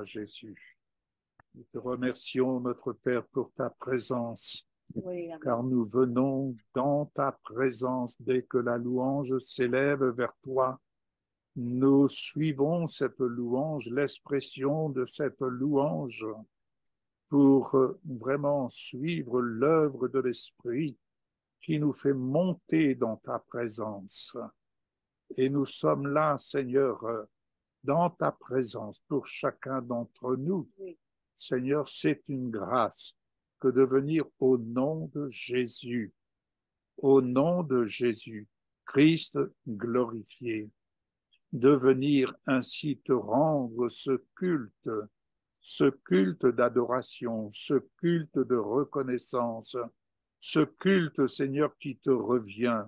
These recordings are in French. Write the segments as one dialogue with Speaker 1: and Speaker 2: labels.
Speaker 1: toi, Jésus. Nous te remercions, notre Père, pour ta présence, car nous venons dans ta présence dès que la louange s'élève vers toi. Nous suivons cette louange, l'expression de cette louange, pour vraiment suivre l'œuvre de l'Esprit qui nous fait monter dans ta présence. Et nous sommes là, Seigneur, dans ta présence pour chacun d'entre nous. Oui. Seigneur, c'est une grâce que de venir au nom de Jésus, Christ glorifié, de venir ainsi te rendre ce culte d'adoration, ce culte de reconnaissance, ce culte, Seigneur, qui te revient,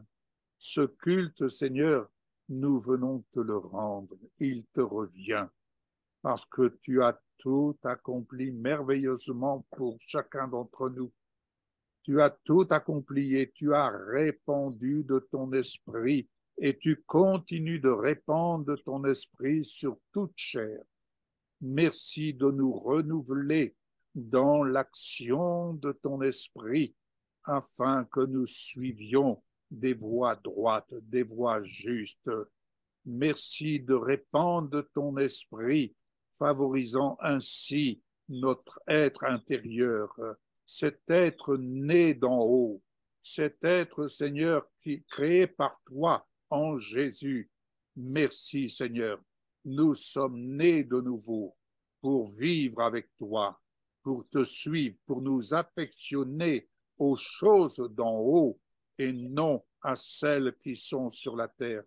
Speaker 1: ce culte, Seigneur, nous venons te le rendre, il te revient, parce que tu as tout accompli merveilleusement pour chacun d'entre nous. Tu as tout accompli et tu as répandu de ton esprit et tu continues de répandre ton esprit sur toute chair. Merci de nous renouveler dans l'action de ton esprit afin que nous suivions des voies droites, des voies justes. Merci de répandre ton esprit, favorisant ainsi notre être intérieur, cet être né d'en haut, cet être, Seigneur, qui créé par toi en Jésus. Merci, Seigneur. Nous sommes nés de nouveau pour vivre avec toi, pour te suivre, pour nous affectionner aux choses d'en haut et non à celles qui sont sur la terre.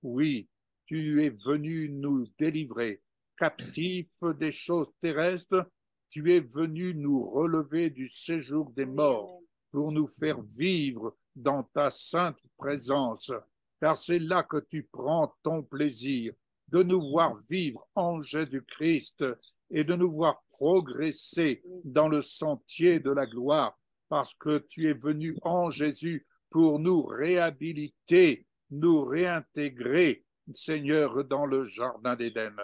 Speaker 1: Oui, tu es venu nous délivrer, captifs des choses terrestres, tu es venu nous relever du séjour des morts pour nous faire vivre dans ta sainte présence, car c'est là que tu prends ton plaisir de nous voir vivre en Jésus-Christ et de nous voir progresser dans le sentier de la gloire, parce que tu es venu en Jésus pour nous réhabiliter, nous réintégrer, Seigneur, dans le jardin d'Éden.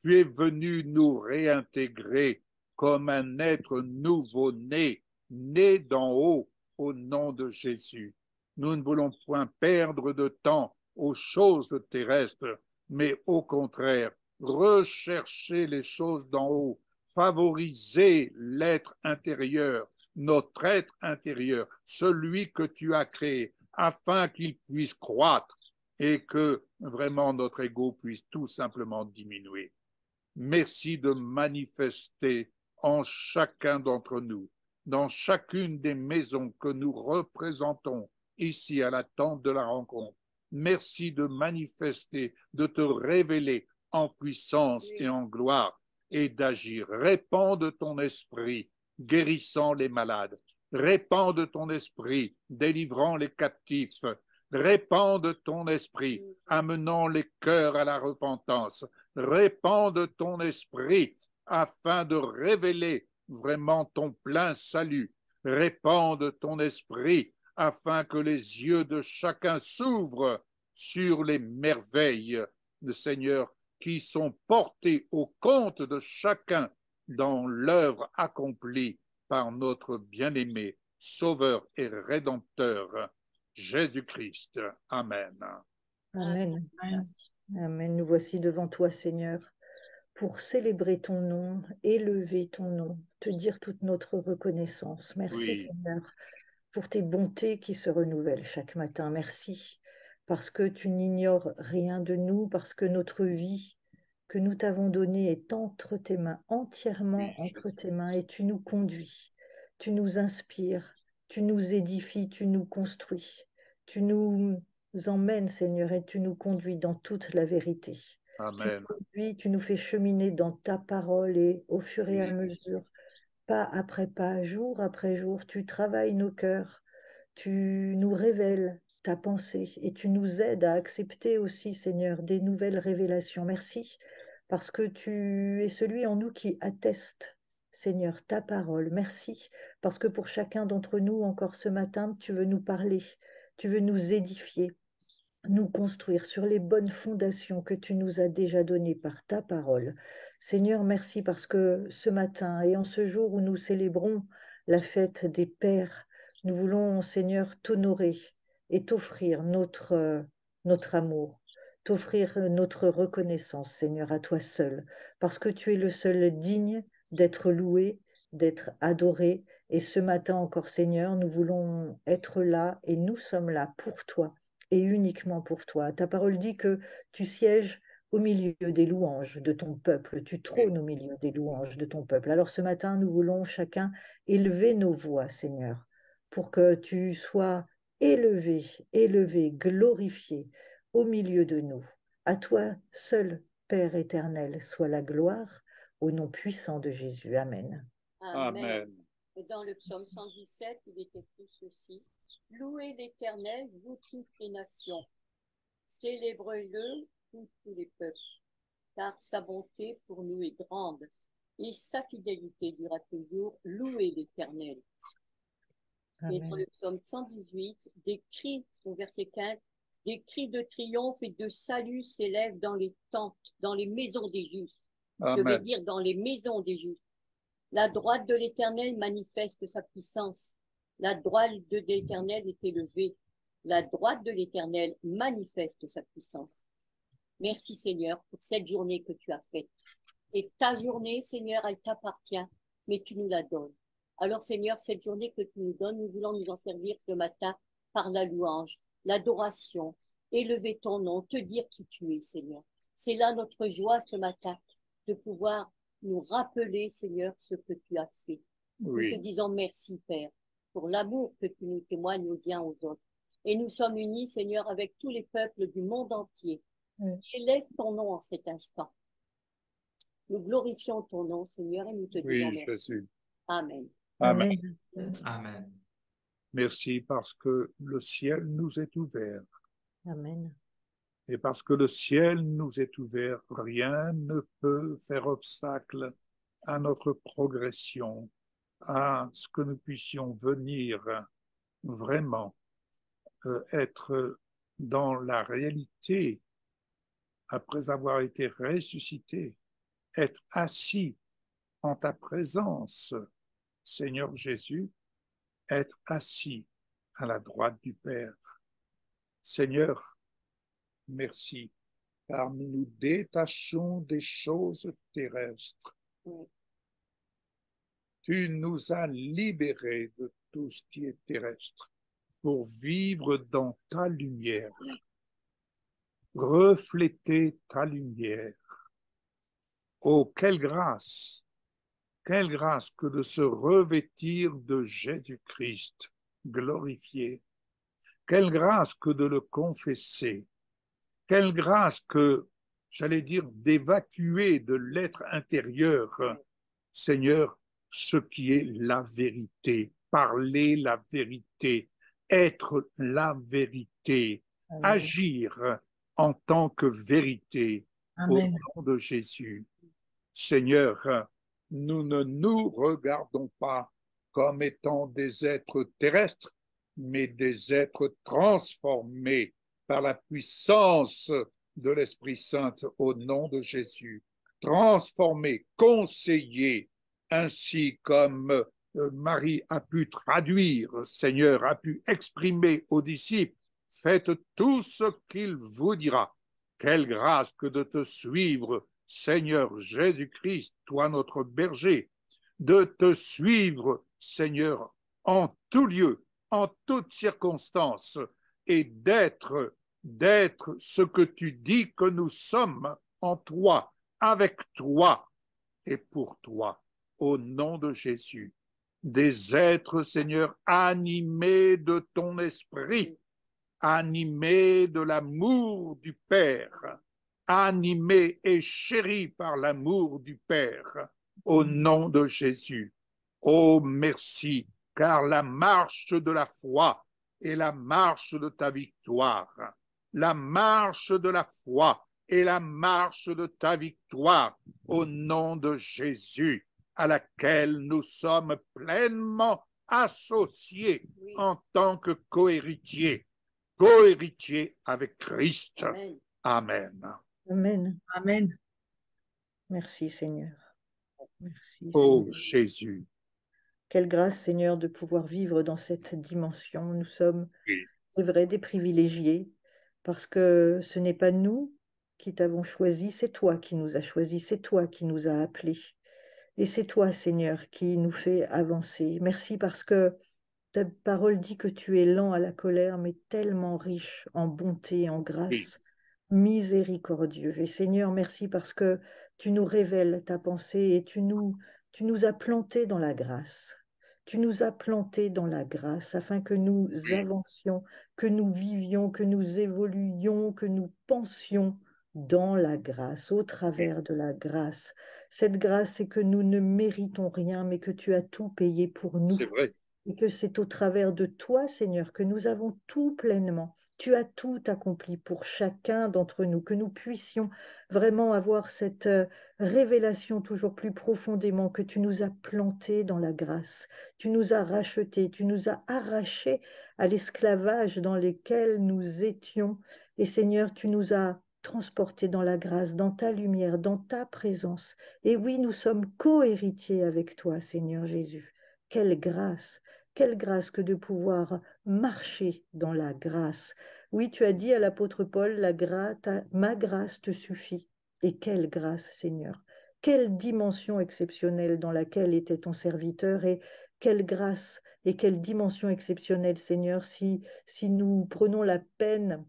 Speaker 1: Tu es venu nous réintégrer comme un être nouveau-né, né d'en haut, au nom de Jésus. Nous ne voulons point perdre de temps aux choses terrestres, mais au contraire, rechercher les choses d'en haut, favoriser l'être intérieur, notre être intérieur, celui que tu as créé, afin qu'il puisse croître et que vraiment notre ego puisse tout simplement diminuer. Merci de manifester en chacun d'entre nous, dans chacune des maisons que nous représentons ici à la tente de la rencontre. Merci de manifester, de te révéler en puissance et en gloire et d'agir. Répands de ton esprit, guérissant les malades. Répands de ton esprit, délivrant les captifs. Répands de ton esprit, amenant les cœurs à la repentance. Répands de ton esprit afin de révéler vraiment ton plein salut. Répands de ton esprit afin que les yeux de chacun s'ouvrent sur les merveilles de Seigneur qui sont portées au compte de chacun dans l'œuvre accomplie par notre bien-aimé Sauveur et Rédempteur, Jésus-Christ. Amen.
Speaker 2: Amen. Amen. Nous voici devant toi, Seigneur, pour célébrer ton nom, élever ton nom, te dire toute notre reconnaissance. Merci,
Speaker 1: Oui.
Speaker 2: Seigneur, pour tes bontés qui se renouvellent chaque matin. Merci, parce que tu n'ignores rien de nous, parce que notre vie que nous t'avons donnée est entre tes mains, entièrement entre tes mains, et tu nous conduis, tu nous inspires, tu nous édifies, tu nous construis, tu nous emmènes, Seigneur, et tu nous conduis dans toute la vérité.
Speaker 1: Amen.
Speaker 2: Tu nous fais cheminer dans ta parole et au fur et à mesure, pas après pas, jour après jour, tu travailles nos cœurs, tu nous révèles ta pensée et tu nous aides à accepter aussi, Seigneur, des nouvelles révélations. Merci parce que tu es celui en nous qui atteste, Seigneur, ta parole. Merci parce que pour chacun d'entre nous, encore ce matin, tu veux nous parler, tu veux nous édifier, nous construire sur les bonnes fondations que tu nous as déjà données par ta parole. Seigneur, merci parce que ce matin et en ce jour où nous célébrons la fête des Pères, nous voulons, Seigneur, t'honorer et t'offrir notre amour, t'offrir notre reconnaissance, Seigneur, à toi seul, parce que tu es le seul digne d'être loué, d'être adoré. Et ce matin encore, Seigneur, nous voulons être là et nous sommes là pour toi et uniquement pour toi. Ta parole dit que tu sièges au milieu des louanges de ton peuple, tu
Speaker 1: Oui,
Speaker 2: trônes au milieu des louanges de ton peuple. Alors ce matin, nous voulons chacun élever nos voix, Seigneur, pour que tu sois élevé, élevé, glorifié au milieu de nous. À toi seul, Père éternel, soit la gloire, au nom puissant de Jésus. Amen.
Speaker 3: Amen.
Speaker 1: amen.
Speaker 3: Et dans le psaume 117, il est écrit ceci. Louez l'Éternel, vous toutes les nations. Célébrez-le, vous tous les peuples. Car sa bonté pour nous est grande et sa fidélité durera toujours. Louez l'Éternel. Et dans
Speaker 2: Amen.
Speaker 3: le psaume 118, des cris, au verset 15, des cris de triomphe et de salut s'élèvent dans les tentes, dans les maisons des justes. Je vais
Speaker 1: Amen.
Speaker 3: dire dans les maisons des justes. La droite de l'Éternel manifeste sa puissance. La droite de l'Éternel est élevée. La droite de l'Éternel manifeste sa puissance. Merci Seigneur pour cette journée que tu as faite. Et ta journée, Seigneur, elle t'appartient, mais tu nous la donnes. Alors Seigneur, cette journée que tu nous donnes, nous voulons nous en servir ce matin par la louange, l'adoration, élever ton nom, te dire qui tu es, Seigneur. C'est là notre joie ce matin, de pouvoir nous rappeler, Seigneur, ce que tu as fait. Nous te
Speaker 1: Oui,
Speaker 3: disons merci, Père, pour l'amour que tu nous témoignes aux uns aux autres. Et nous sommes unis, Seigneur, avec tous les peuples du monde entier.
Speaker 2: Oui.
Speaker 3: Élève ton nom en cet instant. Nous glorifions ton nom, Seigneur, et nous te disons
Speaker 1: oui,
Speaker 3: merci.
Speaker 1: Jésus.
Speaker 3: Amen.
Speaker 1: Amen.
Speaker 2: Amen.
Speaker 4: Amen.
Speaker 1: Merci parce que le ciel nous est ouvert.
Speaker 2: Amen.
Speaker 1: Et parce que le ciel nous est ouvert, rien ne peut faire obstacle à notre progression, à ce que nous puissions venir vraiment être dans la réalité après avoir été ressuscité, être assis en ta présence, Seigneur Jésus, être assis à la droite du Père. Seigneur, merci, car nous nous détachons des choses terrestres.
Speaker 3: Oui.
Speaker 1: Tu nous as libérés de tout ce qui est terrestre pour vivre dans ta lumière, refléter ta lumière. Oh, quelle grâce que de se revêtir de Jésus-Christ glorifié. Quelle grâce que de le confesser. Quelle grâce que, j'allais dire, d'évacuer de l'être intérieur, Seigneur, ce qui est la vérité. Parler la vérité, être la vérité,
Speaker 2: Amen.
Speaker 1: agir en tant que vérité
Speaker 2: Amen.
Speaker 1: au nom de Jésus. Seigneur, nous ne nous regardons pas comme étant des êtres terrestres, mais des êtres transformés par la puissance de l'Esprit Saint au nom de Jésus. Transformés, conseillés, ainsi comme Marie a pu traduire, Seigneur, a pu exprimer aux disciples, faites tout ce qu'il vous dira. Quelle grâce que de te suivre, Seigneur Jésus-Christ, toi notre berger, de te suivre, Seigneur, en tout lieu, en toutes circonstances, et d'être ce que tu dis que nous sommes en toi, avec toi et pour toi, au nom de Jésus. Des êtres, Seigneur, animés de ton esprit, animés de l'amour du Père, animés et chéris par l'amour du Père, au nom de Jésus. Oh, merci, car la marche de la foi est la marche de ta victoire. La marche de la foi est la marche de ta victoire, au nom de Jésus, à laquelle nous sommes pleinement associés en tant que cohéritiers, cohéritiers avec Christ.
Speaker 3: Amen.
Speaker 1: Amen.
Speaker 2: Amen.
Speaker 5: Amen.
Speaker 2: Merci Seigneur. Merci
Speaker 1: Ô
Speaker 2: Seigneur.
Speaker 1: Jésus.
Speaker 2: Quelle grâce Seigneur de pouvoir vivre dans cette dimension. Nous sommes,
Speaker 1: Oui,
Speaker 2: c'est vrai, des privilégiés parce que ce n'est pas nous qui t'avons choisi, c'est toi qui nous as choisis, c'est toi qui nous as appelés. Et c'est toi Seigneur qui nous fait avancer. Merci parce que ta parole dit que tu es lent à la colère, mais tellement riche en bonté, en
Speaker 1: oui,
Speaker 2: grâce, miséricordieux. Et Seigneur, merci parce que tu nous révèles ta pensée et tu nous as plantés dans la grâce. Tu nous as plantés dans la grâce afin que nous
Speaker 1: oui,
Speaker 2: avancions, que nous vivions, que nous évoluions, que nous pensions dans la grâce, au
Speaker 1: oui.
Speaker 2: travers de la grâce. Cette grâce, c'est que nous ne méritons rien, mais que tu as tout payé pour nous
Speaker 1: C'est vrai.
Speaker 2: et que c'est au travers de toi, Seigneur, que nous avons tout pleinement. Tu as tout accompli pour chacun d'entre nous, que nous puissions vraiment avoir cette révélation toujours plus profondément que tu nous as plantés dans la grâce, tu nous as rachetés, tu nous as arrachés à l'esclavage dans lequel nous étions. Et Seigneur, tu nous as transportés dans la grâce, dans ta lumière, dans ta présence. Et oui, nous sommes co-héritiers avec toi, Seigneur Jésus. Quelle grâce! Quelle grâce que de pouvoir marcher dans la grâce. Oui, tu as dit à l'apôtre Paul, ma grâce te suffit. Et quelle grâce, Seigneur. Quelle dimension exceptionnelle dans laquelle était ton serviteur et quelle grâce et quelle dimension exceptionnelle, Seigneur, si nous prenons la peine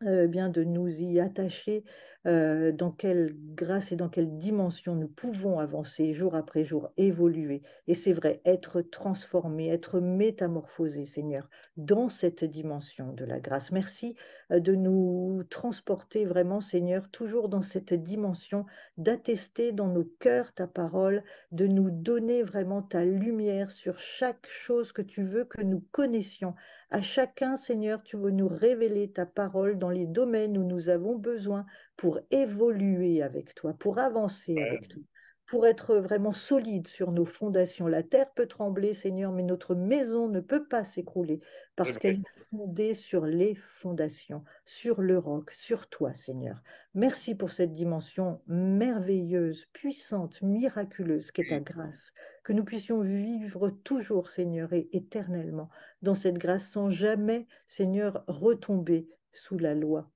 Speaker 2: bien de nous y attacher, dans quelle grâce et dans quelle dimension nous pouvons avancer jour après jour, évoluer. Et c'est vrai, être transformé, être métamorphosé, Seigneur, dans cette dimension de la grâce. Merci de nous transporter vraiment, Seigneur, toujours dans cette dimension, d'attester dans nos cœurs ta parole, de nous donner vraiment ta lumière sur chaque chose que tu veux que nous connaissions. À chacun, Seigneur, tu veux nous révéler ta parole dans les domaines où nous avons besoin pour évoluer avec toi, pour avancer avec toi, pour être vraiment solide sur nos fondations. La terre peut trembler, Seigneur, mais notre maison ne peut pas s'écrouler
Speaker 1: C'est
Speaker 2: parce
Speaker 1: vrai.
Speaker 2: qu'elle est fondée sur les fondations, sur le roc, sur toi, Seigneur. Merci pour cette dimension merveilleuse, puissante, miraculeuse qu'est ta
Speaker 1: Oui,
Speaker 2: grâce, que nous puissions vivre toujours, Seigneur, et éternellement dans cette grâce sans jamais, Seigneur, retomber sous la loi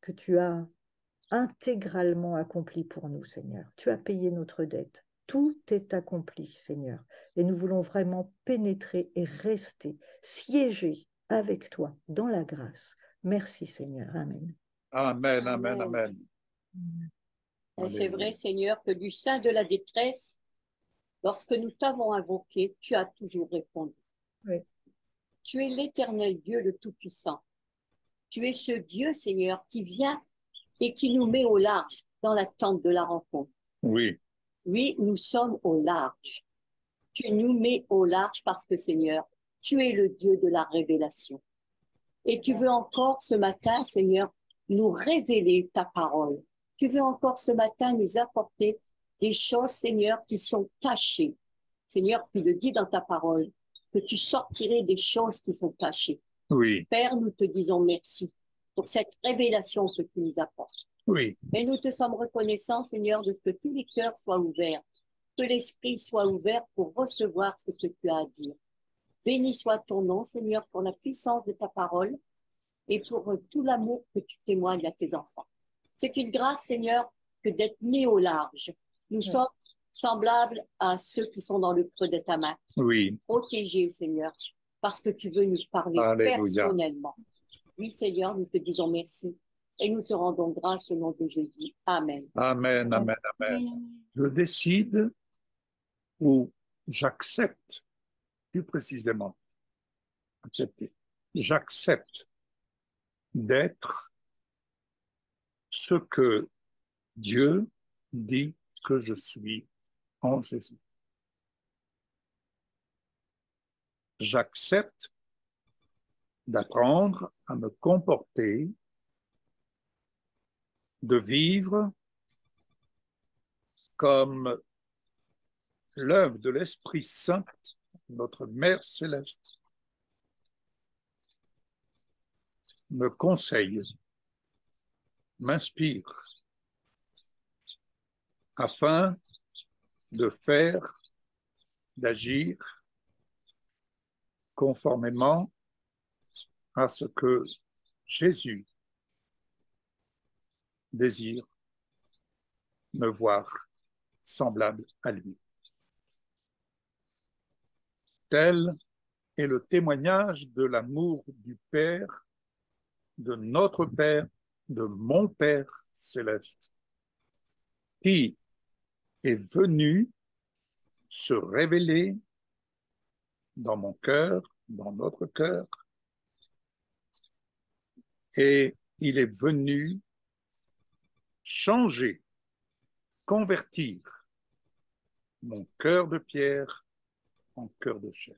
Speaker 2: que tu as intégralement accomplie pour nous, Seigneur. Tu as payé notre dette. Tout est accompli, Seigneur. Et nous voulons vraiment pénétrer et rester, siéger avec toi dans la grâce. Merci, Seigneur. Amen.
Speaker 1: Amen, amen,
Speaker 3: Amen.
Speaker 1: amen.
Speaker 3: Et c'est
Speaker 1: Alléluia.
Speaker 3: vrai, Seigneur, que du sein de la détresse, lorsque nous t'avons invoqué, tu as toujours répondu.
Speaker 2: Oui.
Speaker 3: Tu es l'Éternel Dieu le Tout-Puissant. Tu es ce Dieu, Seigneur, qui vient et qui nous met au large dans la tente de la rencontre.
Speaker 1: Oui,
Speaker 3: Oui, nous sommes au large. Tu nous mets au large parce que, Seigneur, tu es le Dieu de la révélation. Et tu veux encore ce matin, Seigneur, nous révéler ta parole. Tu veux encore ce matin nous apporter des choses, Seigneur, qui sont cachées. Seigneur, tu le dis dans ta parole, que tu sortirais des choses qui sont cachées.
Speaker 1: oui,
Speaker 3: Père, nous te disons merci pour cette révélation que tu nous apportes.
Speaker 1: oui.
Speaker 3: Et nous te sommes reconnaissants, Seigneur, de ce que tous les cœurs soient ouverts, que l'esprit soit ouvert pour recevoir ce que tu as à dire. Béni soit ton nom, Seigneur, pour la puissance de ta parole et pour tout l'amour que tu témoignes à tes enfants. C'est une grâce, Seigneur, que d'être mis au large. Nous
Speaker 2: Oui.
Speaker 3: sommes semblables à ceux qui sont dans le creux de ta main.
Speaker 1: Oui,
Speaker 3: Protégés, Seigneur, parce que tu veux nous parler
Speaker 1: alléluia.
Speaker 3: personnellement. Oui, Seigneur, nous te disons merci et nous te rendons grâce au nom de Jésus. Amen.
Speaker 1: Amen, amen, amen. Je décide ou j'accepte, plus précisément, accepter. J'accepte d'être ce que Dieu dit que je suis en Jésus. J'accepte d'apprendre à me comporter, de vivre comme l'œuvre de l'Esprit Saint, notre Mère céleste, me conseille, m'inspire afin de faire, d'agir conformément à ce que Jésus désire me voir semblable à lui. Tel est le témoignage de l'amour du Père, de notre Père, de mon Père céleste, qui est venu se révéler dans mon cœur, dans notre cœur, et il est venu changer, convertir mon cœur de pierre en cœur de chair.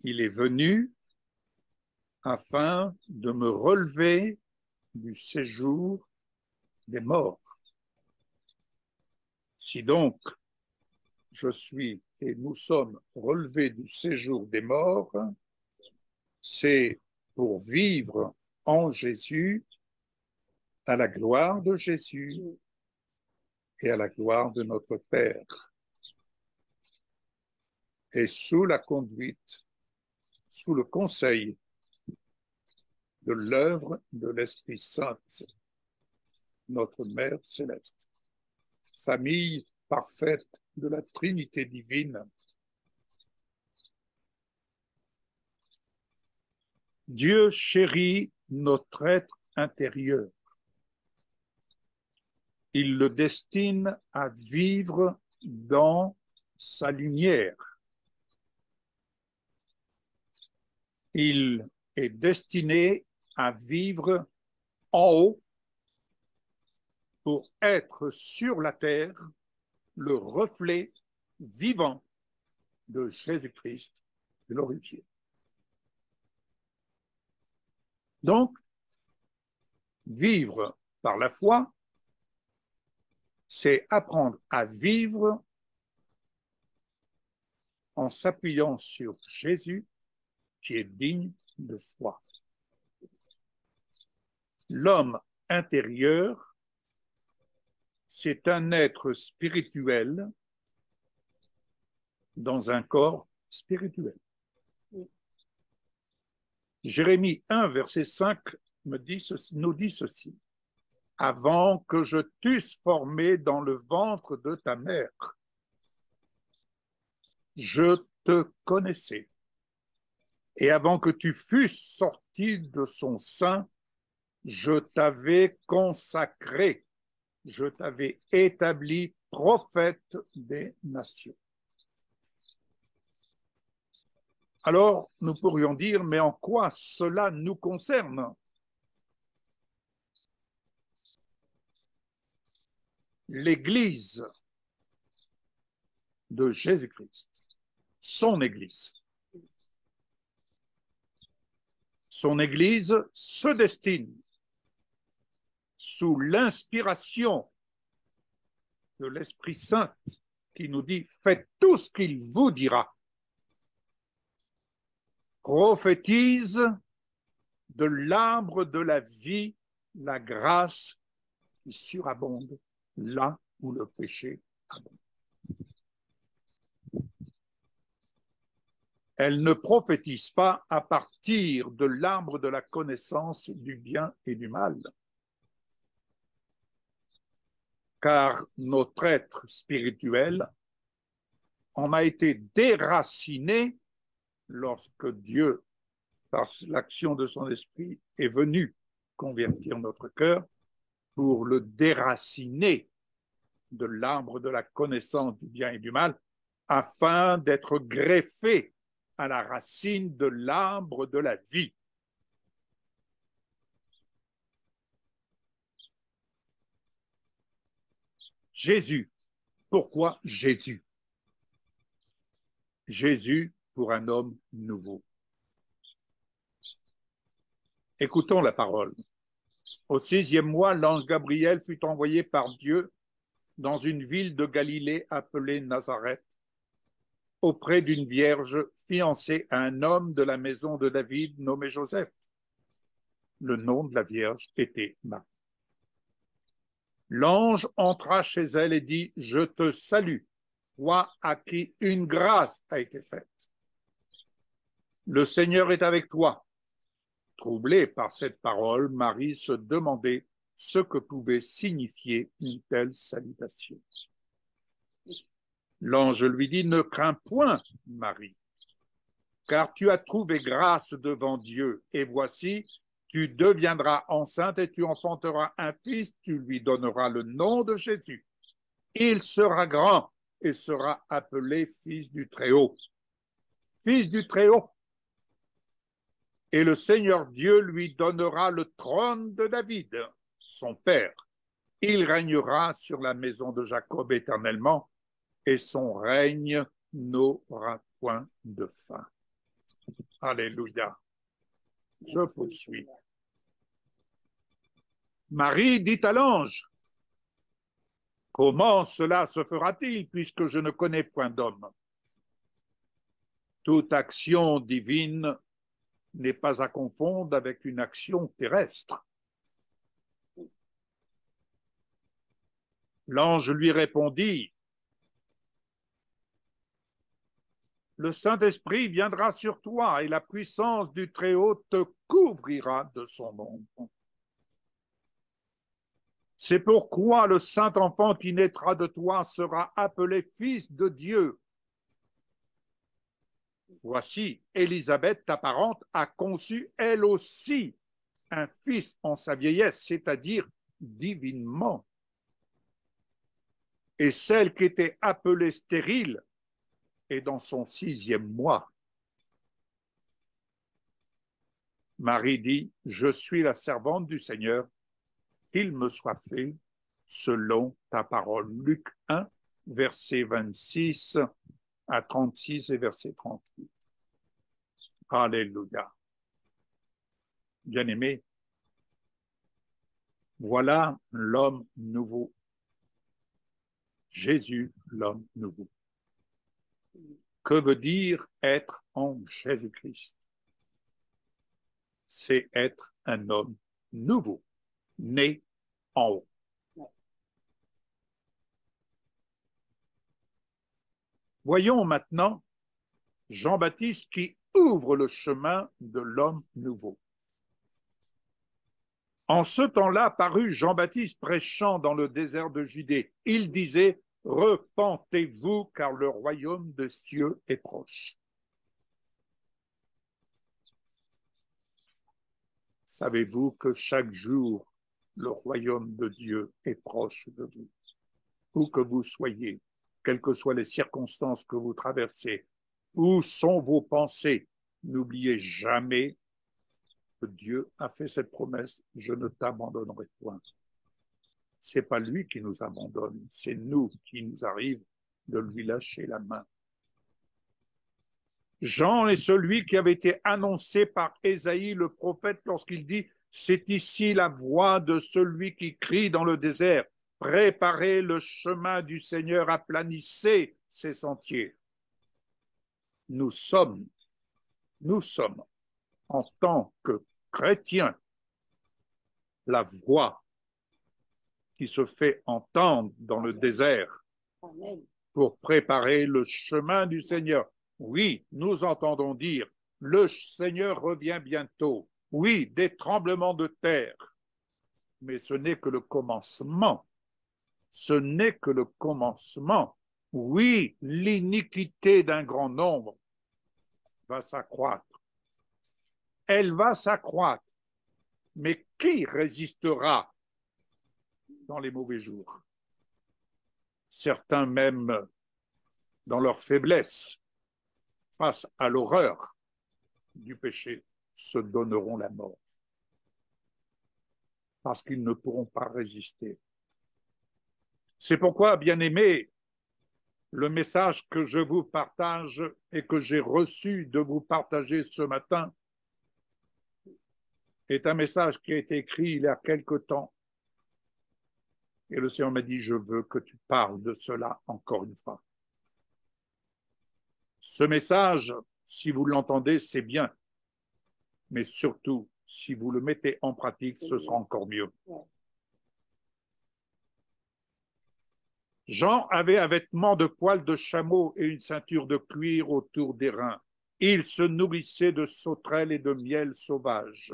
Speaker 1: Il est venu afin de me relever du séjour des morts. Si donc je suis et nous sommes relevés du séjour des morts, c'est pour vivre en Jésus, à la gloire de Jésus et à la gloire de notre Père, et sous la conduite, sous le conseil de l'œuvre de l'Esprit Saint, notre Mère céleste, famille parfaite de la Trinité divine. Dieu chérit notre être intérieur. Il le destine à vivre dans sa lumière. Il est destiné à vivre en haut pour être sur la terre le reflet vivant de Jésus-Christ glorifié. Donc, vivre par la foi, c'est apprendre à vivre en s'appuyant sur Jésus qui est digne de foi. L'homme intérieur, c'est un être spirituel dans un corps spirituel. Jérémie 1, verset 5 nous dit ceci. Avant que je t'eusse formé dans le ventre de ta mère, je te connaissais. Et avant que tu fusses sorti de son sein, je t'avais consacré, je t'avais établi prophète des nations. Alors, nous pourrions dire, mais en quoi cela nous concerne? L'Église de Jésus-Christ, son Église. Son Église se destine, sous l'inspiration de l'Esprit Saint, qui nous dit « Faites tout ce qu'il vous dira ». Prophétise de l'arbre de la vie, la grâce qui surabonde là où le péché abonde. Elle ne prophétise pas à partir de l'arbre de la connaissance du bien et du mal, car notre être spirituel en a été déraciné lorsque Dieu, par l'action de son esprit, est venu convertir notre cœur pour le déraciner de l'arbre de la connaissance du bien et du mal, afin d'être greffé à la racine de l'arbre de la vie. Jésus. Pourquoi Jésus? Jésus pour un homme nouveau. Écoutons la parole. Au 6e mois, l'ange Gabriel fut envoyé par Dieu dans une ville de Galilée appelée Nazareth, auprès d'une vierge fiancée à un homme de la maison de David nommé Joseph. Le nom de la vierge était Marie. L'ange entra chez elle et dit, « Je te salue, toi à qui une grâce a été faite. Le Seigneur est avec toi. » Troublée par cette parole, Marie se demandait ce que pouvait signifier une telle salutation. L'ange lui dit, « Ne crains point, Marie, car tu as trouvé grâce devant Dieu, et voici, tu deviendras enceinte et tu enfanteras un fils, tu lui donneras le nom de Jésus. Il sera grand et sera appelé fils du Très-Haut. Fils du Très-Haut. Et le Seigneur Dieu lui donnera le trône de David, son père. Il régnera sur la maison de Jacob éternellement, et son règne n'aura point de fin. Alléluia. Je poursuis. Marie dit à l'ange, « Comment cela se fera-t-il puisque je ne connais point d'homme? » Toute action divine n'est pas à confondre avec une action terrestre. L'ange lui répondit, « Le Saint-Esprit viendra sur toi et la puissance du Très-Haut te couvrira de son ombre. C'est pourquoi le saint enfant qui naîtra de toi sera appelé fils de Dieu. Voici, Élisabeth, ta parente, a conçu elle aussi un fils en sa vieillesse, c'est-à-dire divinement. Et celle qui était appelée stérile est dans son 6e mois. Marie dit, « Je suis la servante du Seigneur, qu'il me soit fait selon ta parole. » Luc 1, verset 26 à 36 et verset 38. Alléluia. Bien-aimés, voilà l'homme nouveau. Jésus, l'homme nouveau. Que veut dire être en Jésus-Christ? C'est être un homme nouveau, né en haut. Voyons maintenant Jean-Baptiste qui ouvre le chemin de l'homme nouveau. En ce temps-là parut Jean-Baptiste prêchant dans le désert de Judée. Il disait, « Repentez-vous, car le royaume des cieux est proche. » Savez-vous que chaque jour, le royaume de Dieu est proche de vous? Où que vous soyez, quelles que soient les circonstances que vous traversez, où sont vos pensées, n'oubliez jamais que Dieu a fait cette promesse, « Je ne t'abandonnerai point ». Ce n'est pas lui qui nous abandonne, c'est nous qui nous arrive de lui lâcher la main. Jean est celui qui avait été annoncé par Ésaïe le prophète lorsqu'il dit « C'est ici la voix de celui qui crie dans le désert, préparez le chemin du Seigneur, aplanissez ses sentiers. » Nous sommes, en tant que chrétiens, la voix qui se fait entendre dans le désert pour préparer le chemin du Seigneur. Oui, nous entendons dire, le Seigneur revient bientôt. Oui, des tremblements de terre. Mais ce n'est que le commencement. Ce n'est que le commencement. Oui, l'iniquité d'un grand nombre va s'accroître. Elle va s'accroître. Mais qui résistera dans les mauvais jours? Certains même, dans leur faiblesse, face à l'horreur du péché, se donneront la mort. Parce qu'ils ne pourront pas résister. C'est pourquoi, bien-aimés, le message que je vous partage et que j'ai reçu de vous partager ce matin est un message qui a été écrit il y a quelque temps. Et le Seigneur m'a dit, je veux que tu parles de cela encore une fois. Ce message, si vous l'entendez, c'est bien. Mais surtout, si vous le mettez en pratique, ce sera encore mieux. Jean avait un vêtement de poil de chameau et une ceinture de cuir autour des reins. Il se nourrissait de sauterelles et de miel sauvage.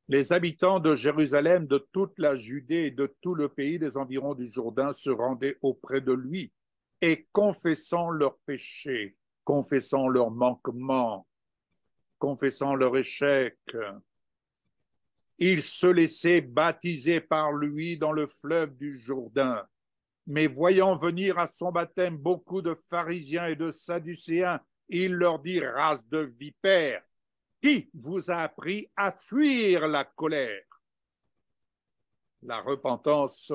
Speaker 1: Les habitants de Jérusalem, de toute la Judée et de tout le pays des environs du Jourdain se rendaient auprès de lui et confessant leurs péchés, confessant leurs manquements, confessant leur échec, ils se laissaient baptiser par lui dans le fleuve du Jourdain. Mais voyant venir à son baptême beaucoup de pharisiens et de sadducéens, il leur dit, race de vipères, qui vous a appris à fuir la colère? La repentance,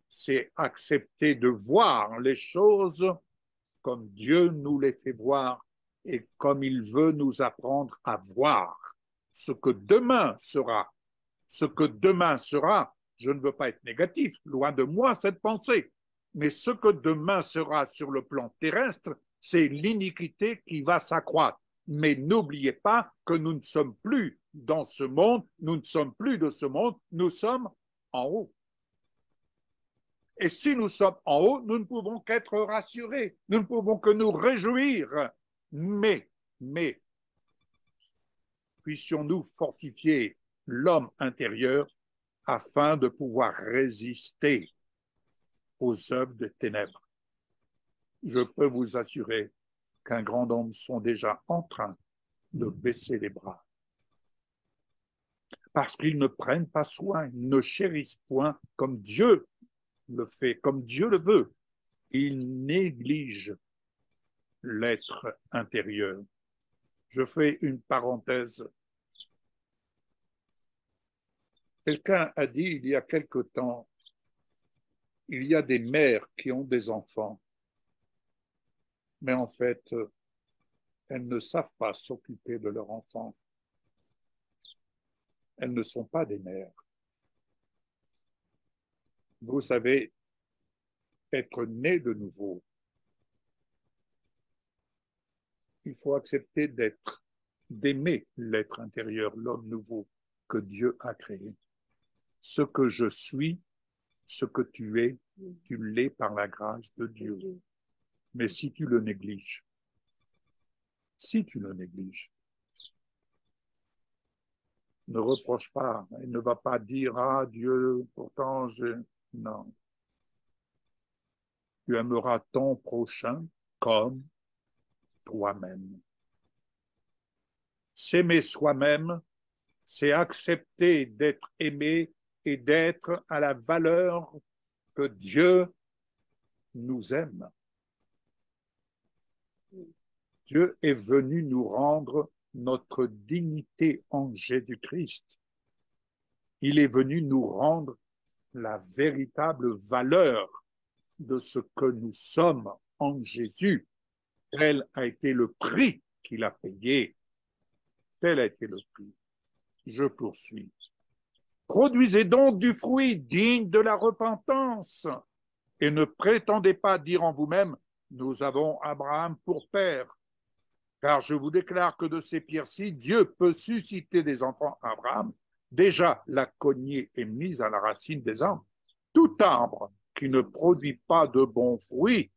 Speaker 1: c'est accepter de voir les choses comme Dieu nous les fait voir et comme il veut nous apprendre à voir ce que demain sera. Ce que demain sera, je ne veux pas être négatif, loin de moi cette pensée, mais ce que demain sera sur le plan terrestre, c'est l'iniquité qui va s'accroître. Mais n'oubliez pas que nous ne sommes plus dans ce monde, nous ne sommes plus de ce monde, nous sommes en haut. Et si nous sommes en haut, nous ne pouvons qu'être rassurés, nous ne pouvons que nous réjouir. Mais, puissions-nous fortifier l'homme intérieur afin de pouvoir résister aux œuvres des ténèbres. Je peux vous assurer qu'un grand nombre sont déjà en train de baisser les bras. Parce qu'ils ne prennent pas soin, ils ne chérissent point comme Dieu le fait, comme Dieu le veut. Ils négligent l'être intérieur. Je fais une parenthèse. Quelqu'un a dit il y a quelque temps, il y a des mères qui ont des enfants, mais en fait, elles ne savent pas s'occuper de leurs enfants. Elles ne sont pas des mères. Vous savez, être né de nouveau, il faut accepter d'aimer l'être intérieur, l'homme nouveau que Dieu a créé. Ce que je suis, ce que tu es, tu l'es par la grâce de Dieu. Mais si tu le négliges, ne reproche pas et ne va pas dire « Ah Dieu, pourtant je... » Non. Tu aimeras ton prochain comme toi-même. S'aimer soi-même, c'est accepter d'être aimé et d'être à la valeur que Dieu nous aime. Dieu est venu nous rendre notre dignité en Jésus-Christ. Il est venu nous rendre la véritable valeur de ce que nous sommes en Jésus. Tel a été le prix qu'il a payé. Tel a été le prix. Je poursuis. Produisez donc du fruit digne de la repentance et ne prétendez pas dire en vous-même, nous avons Abraham pour père. Car je vous déclare que de ces pierres-ci, Dieu peut susciter des enfants à Abraham. Déjà, la cognée est mise à la racine des arbres. Tout arbre qui ne produit pas de bons fruits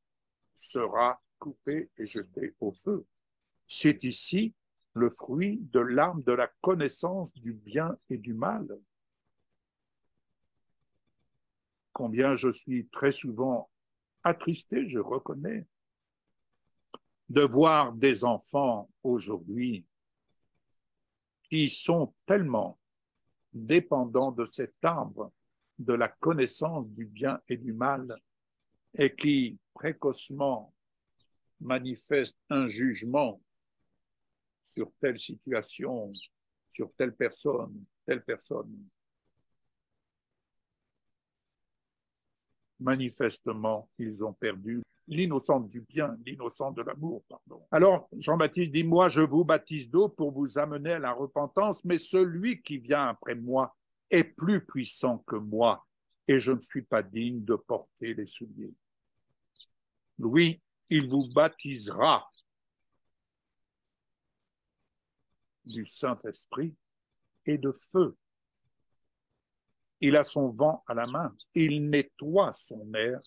Speaker 1: sera coupé et jeté au feu. C'est ici le fruit de l'arbre de la connaissance du bien et du mal. Combien je suis très souvent attristé, je reconnais, de voir des enfants aujourd'hui qui sont tellement dépendants de cet arbre de la connaissance du bien et du mal et qui précocement manifestent un jugement sur telle situation, sur telle personne. Manifestement, ils ont perdu l'innocence du bien, l'innocence de l'amour, pardon. Alors, Jean-Baptiste dit, moi, je vous baptise d'eau pour vous amener à la repentance, mais celui qui vient après moi est plus puissant que moi, et je ne suis pas digne de porter les souliers. Oui, il vous baptisera du Saint-Esprit et de feu. Il a son vent à la main, il nettoie son air,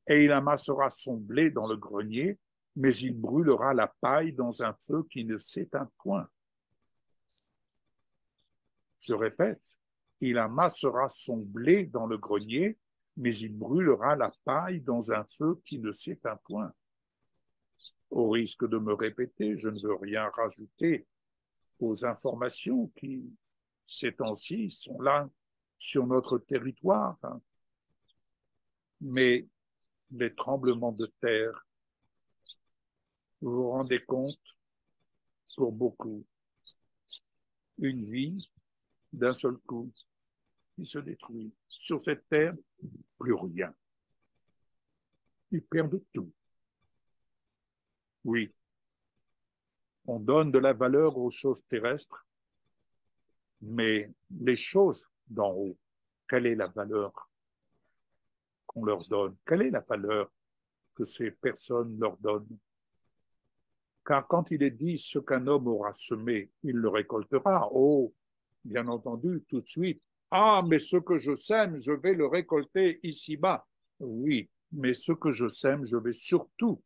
Speaker 1: et il amassera son blé dans le grenier, mais il brûlera la paille dans un feu qui ne s'éteint point. Je répète, il amassera son blé dans le grenier, mais il brûlera la paille dans un feu qui ne s'éteint point. Au risque de me répéter, je ne veux rien rajouter aux informations qui, ces temps-ci, sont là sur notre territoire. Mais les tremblements de terre, vous vous rendez compte, pour beaucoup, une vie d'un seul coup qui se détruit. Sur cette terre, plus rien. Ils perdent tout. Oui, on donne de la valeur aux choses terrestres, mais les choses d'en haut, quelle est la valeur qu'on leur donne? Quelle est la valeur que ces personnes leur donnent? Car quand il est dit ce qu'un homme aura semé, il le récoltera. Oh, bien entendu, tout de suite. Ah, mais ce que je sème, je vais le récolter ici-bas. Oui, mais ce que je sème, je vais surtout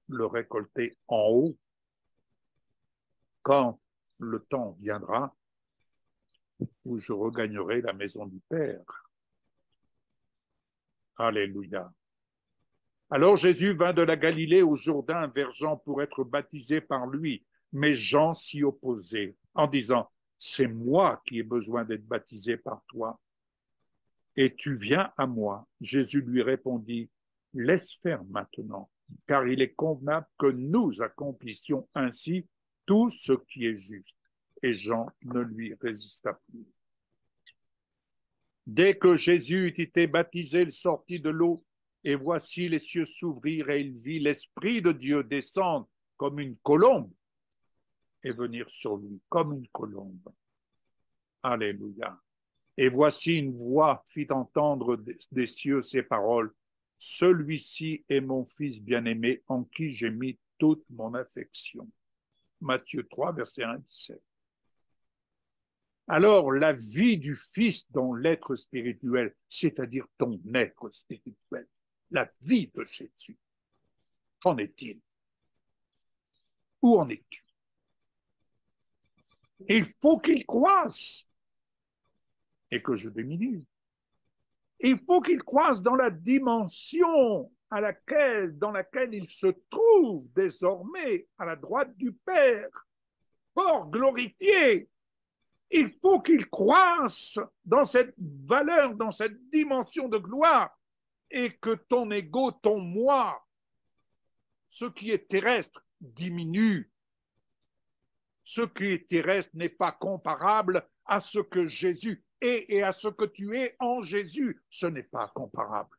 Speaker 1: le récolter en haut. Quand le temps viendra où je regagnerai la maison du Père. Alléluia. Alors Jésus vint de la Galilée au Jourdain vers Jean pour être baptisé par lui. Mais Jean s'y opposait en disant, c'est moi qui ai besoin d'être baptisé par toi. Et tu viens à moi. Jésus lui répondit, laisse faire maintenant, car il est convenable que nous accomplissions ainsi tout ce qui est juste. Et Jean ne lui résista plus. Dès que Jésus eut été baptisé, il sortit de l'eau, et voici les cieux s'ouvrirent, et il vit l'Esprit de Dieu descendre comme une colombe et venir sur lui comme une colombe. Alléluia. Et voici une voix fit entendre des cieux ces paroles. Celui-ci est mon Fils bien-aimé, en qui j'ai mis toute mon affection. Matthieu 3, verset 1 à 17. Alors, la vie du Fils dans l'être spirituel, c'est-à-dire ton être spirituel, la vie de Jésus, qu'en est-il? Où en es-tu? Il faut qu'il croisse et que je diminue. Il faut qu'il croisse dans la dimension dans laquelle il se trouve désormais à la droite du Père, fort glorifié. Il faut qu'il croisse dans cette valeur, dans cette dimension de gloire, et que ton ego, ton moi, ce qui est terrestre, diminue. Ce qui est terrestre n'est pas comparable à ce que Jésus est et à ce que tu es en Jésus. Ce n'est pas comparable.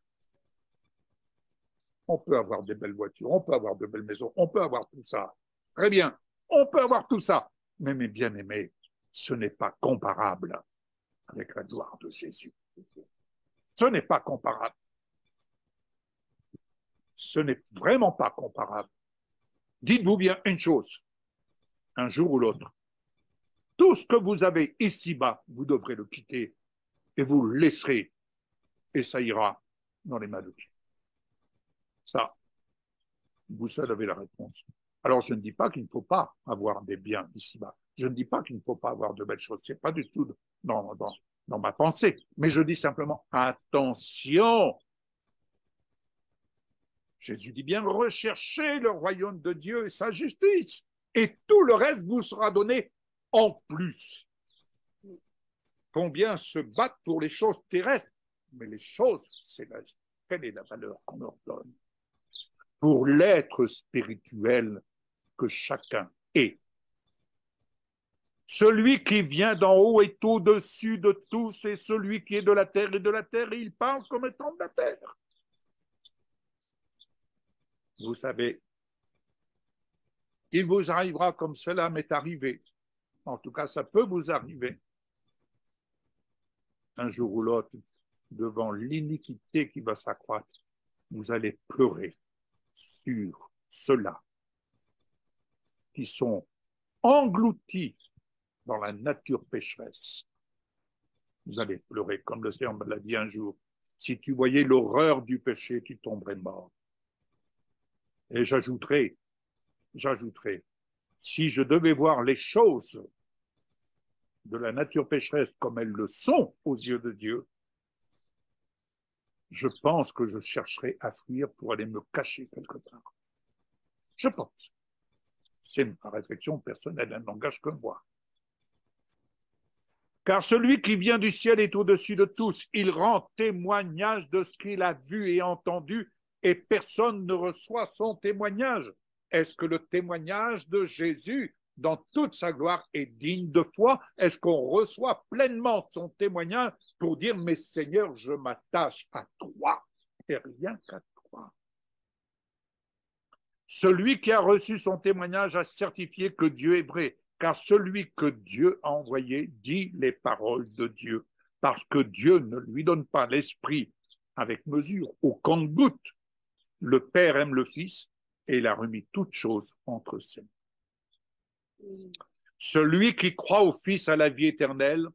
Speaker 1: On peut avoir des belles voitures, on peut avoir de belles maisons, on peut avoir tout ça. Très bien, on peut avoir tout ça. Mais mes bien-aimés, ce n'est pas comparable avec la gloire de Jésus. Ce n'est pas comparable. Ce n'est vraiment pas comparable. Dites-vous bien une chose, un jour ou l'autre, tout ce que vous avez ici-bas, vous devrez le quitter et vous le laisserez et ça ira dans les mains de Dieu. Ça, vous seul avez la réponse. Alors, je ne dis pas qu'il ne faut pas avoir des biens ici-bas. Je ne dis pas qu'il ne faut pas avoir de belles choses. Ce n'est pas du tout dans ma pensée. Mais je dis simplement, attention. Jésus dit bien, recherchez le royaume de Dieu et sa justice. Et tout le reste vous sera donné en plus. Combien se battent pour les choses terrestres, mais les choses célestes, quelle est la valeur qu'on leur donne? Pour l'être spirituel que chacun est. Celui qui vient d'en haut est au-dessus de tous, et celui qui est de la terre est de la terre, et il parle comme étant de la terre. Vous savez, il vous arrivera comme cela m'est arrivé. En tout cas, ça peut vous arriver. Un jour ou l'autre, devant l'iniquité qui va s'accroître, vous allez pleurer sur ceux-là qui sont engloutis dans la nature pécheresse. Vous allez pleurer, comme le Seigneur me l'a dit un jour. Si tu voyais l'horreur du péché, tu tomberais mort. Et j'ajouterai, si je devais voir les choses de la nature pécheresse comme elles le sont aux yeux de Dieu, je pense que je chercherais à fuir pour aller me cacher quelque part. Je pense. C'est ma réflexion personnelle, elle n'engage que moi. Car celui qui vient du ciel est au-dessus de tous. Il rend témoignage de ce qu'il a vu et entendu, et personne ne reçoit son témoignage. Est-ce que le témoignage de Jésus, dans toute sa gloire, est digne de foi? Est-ce qu'on reçoit pleinement son témoignage pour dire, mais Seigneur, je m'attache à toi et rien qu'à toi? Celui qui a reçu son témoignage a certifié que Dieu est vrai, car celui que Dieu a envoyé dit les paroles de Dieu, parce que Dieu ne lui donne pas l'esprit avec mesure, au compte-goutte. Le Père aime le Fils et il a remis toutes choses entre ses mains. Celui qui croit au Fils a la vie éternelle.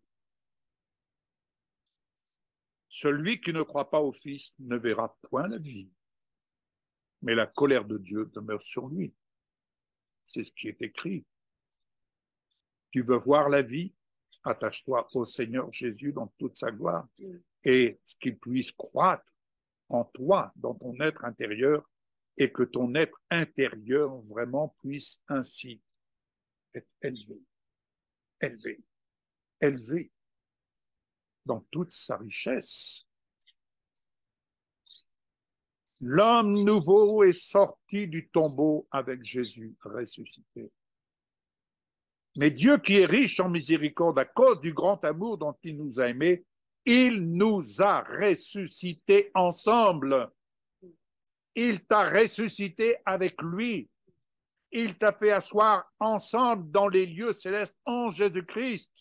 Speaker 1: Celui qui ne croit pas au Fils ne verra point la vie, mais la colère de Dieu demeure sur lui. C'est ce qui est écrit. Tu veux voir la vie? Attache-toi au Seigneur Jésus dans toute sa gloire et ce qu'il puisse croître en toi, dans ton être intérieur, et que ton être intérieur vraiment puisse ainsi être élevé, élevé, élevé dans toute sa richesse. L'homme nouveau est sorti du tombeau avec Jésus ressuscité. Mais Dieu qui est riche en miséricorde à cause du grand amour dont il nous a aimés, il nous a ressuscités ensemble. Il t'a ressuscité avec lui. Il t'a fait asseoir ensemble dans les lieux célestes en Jésus-Christ.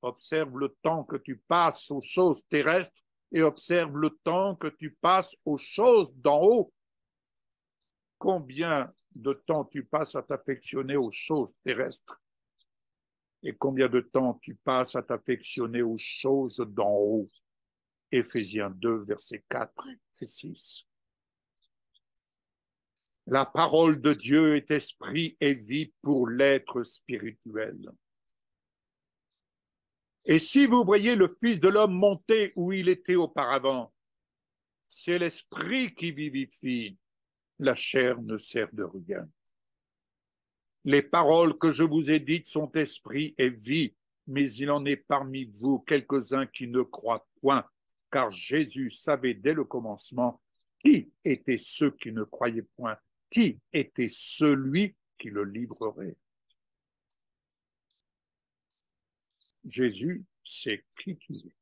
Speaker 1: Observe le temps que tu passes aux choses terrestres et observe le temps que tu passes aux choses d'en haut. Combien de temps tu passes à t'affectionner aux choses terrestres et combien de temps tu passes à t'affectionner aux choses d'en haut. Éphésiens 2, versets 4 et 6. La parole de Dieu est esprit et vie pour l'être spirituel. Et si vous voyez le Fils de l'homme monter où il était auparavant, c'est l'esprit qui vivifie, la chair ne sert de rien. Les paroles que je vous ai dites sont esprit et vie, mais il en est parmi vous quelques-uns qui ne croient point, car Jésus savait dès le commencement qui étaient ceux qui ne croyaient point, qui était celui qui le livrerait. Jésus sait qui tu es.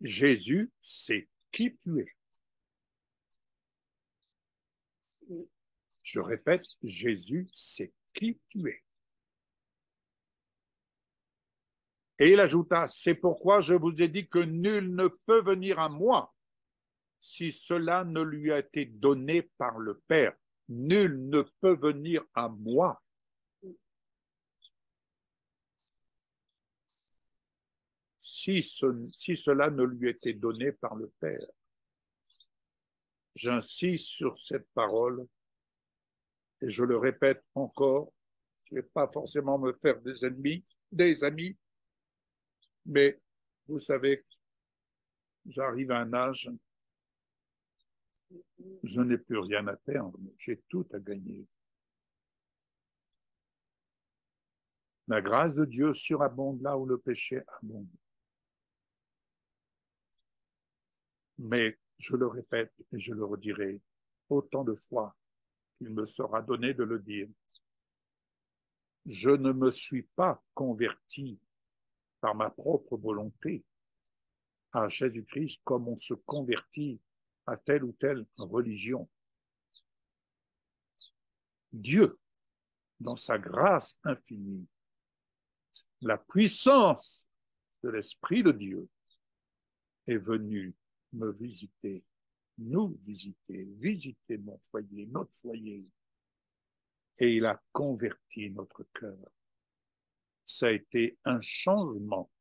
Speaker 1: Jésus sait qui tu es. Je répète, Jésus sait qui tu es. Et il ajouta, c'est pourquoi je vous ai dit que nul ne peut venir à moi si cela ne lui a été donné par le Père. Nul ne peut venir à moi. Si cela ne lui a été donné par le Père. J'insiste sur cette parole et je le répète encore, je ne vais pas forcément me faire des ennemis, des amis, mais vous savez, j'arrive à un âge, je n'ai plus rien à perdre, j'ai tout à gagner. La grâce de Dieu surabonde là où le péché abonde. Mais je le répète et je le redirai autant de fois qu'il me sera donné de le dire. Je ne me suis pas converti par ma propre volonté à Jésus-Christ comme on se convertit à telle ou telle religion. Dieu, dans sa grâce infinie, la puissance de l'Esprit de Dieu est venu me visiter, nous visiter, visiter mon foyer, notre foyer, et il a converti notre cœur. ça a été un changement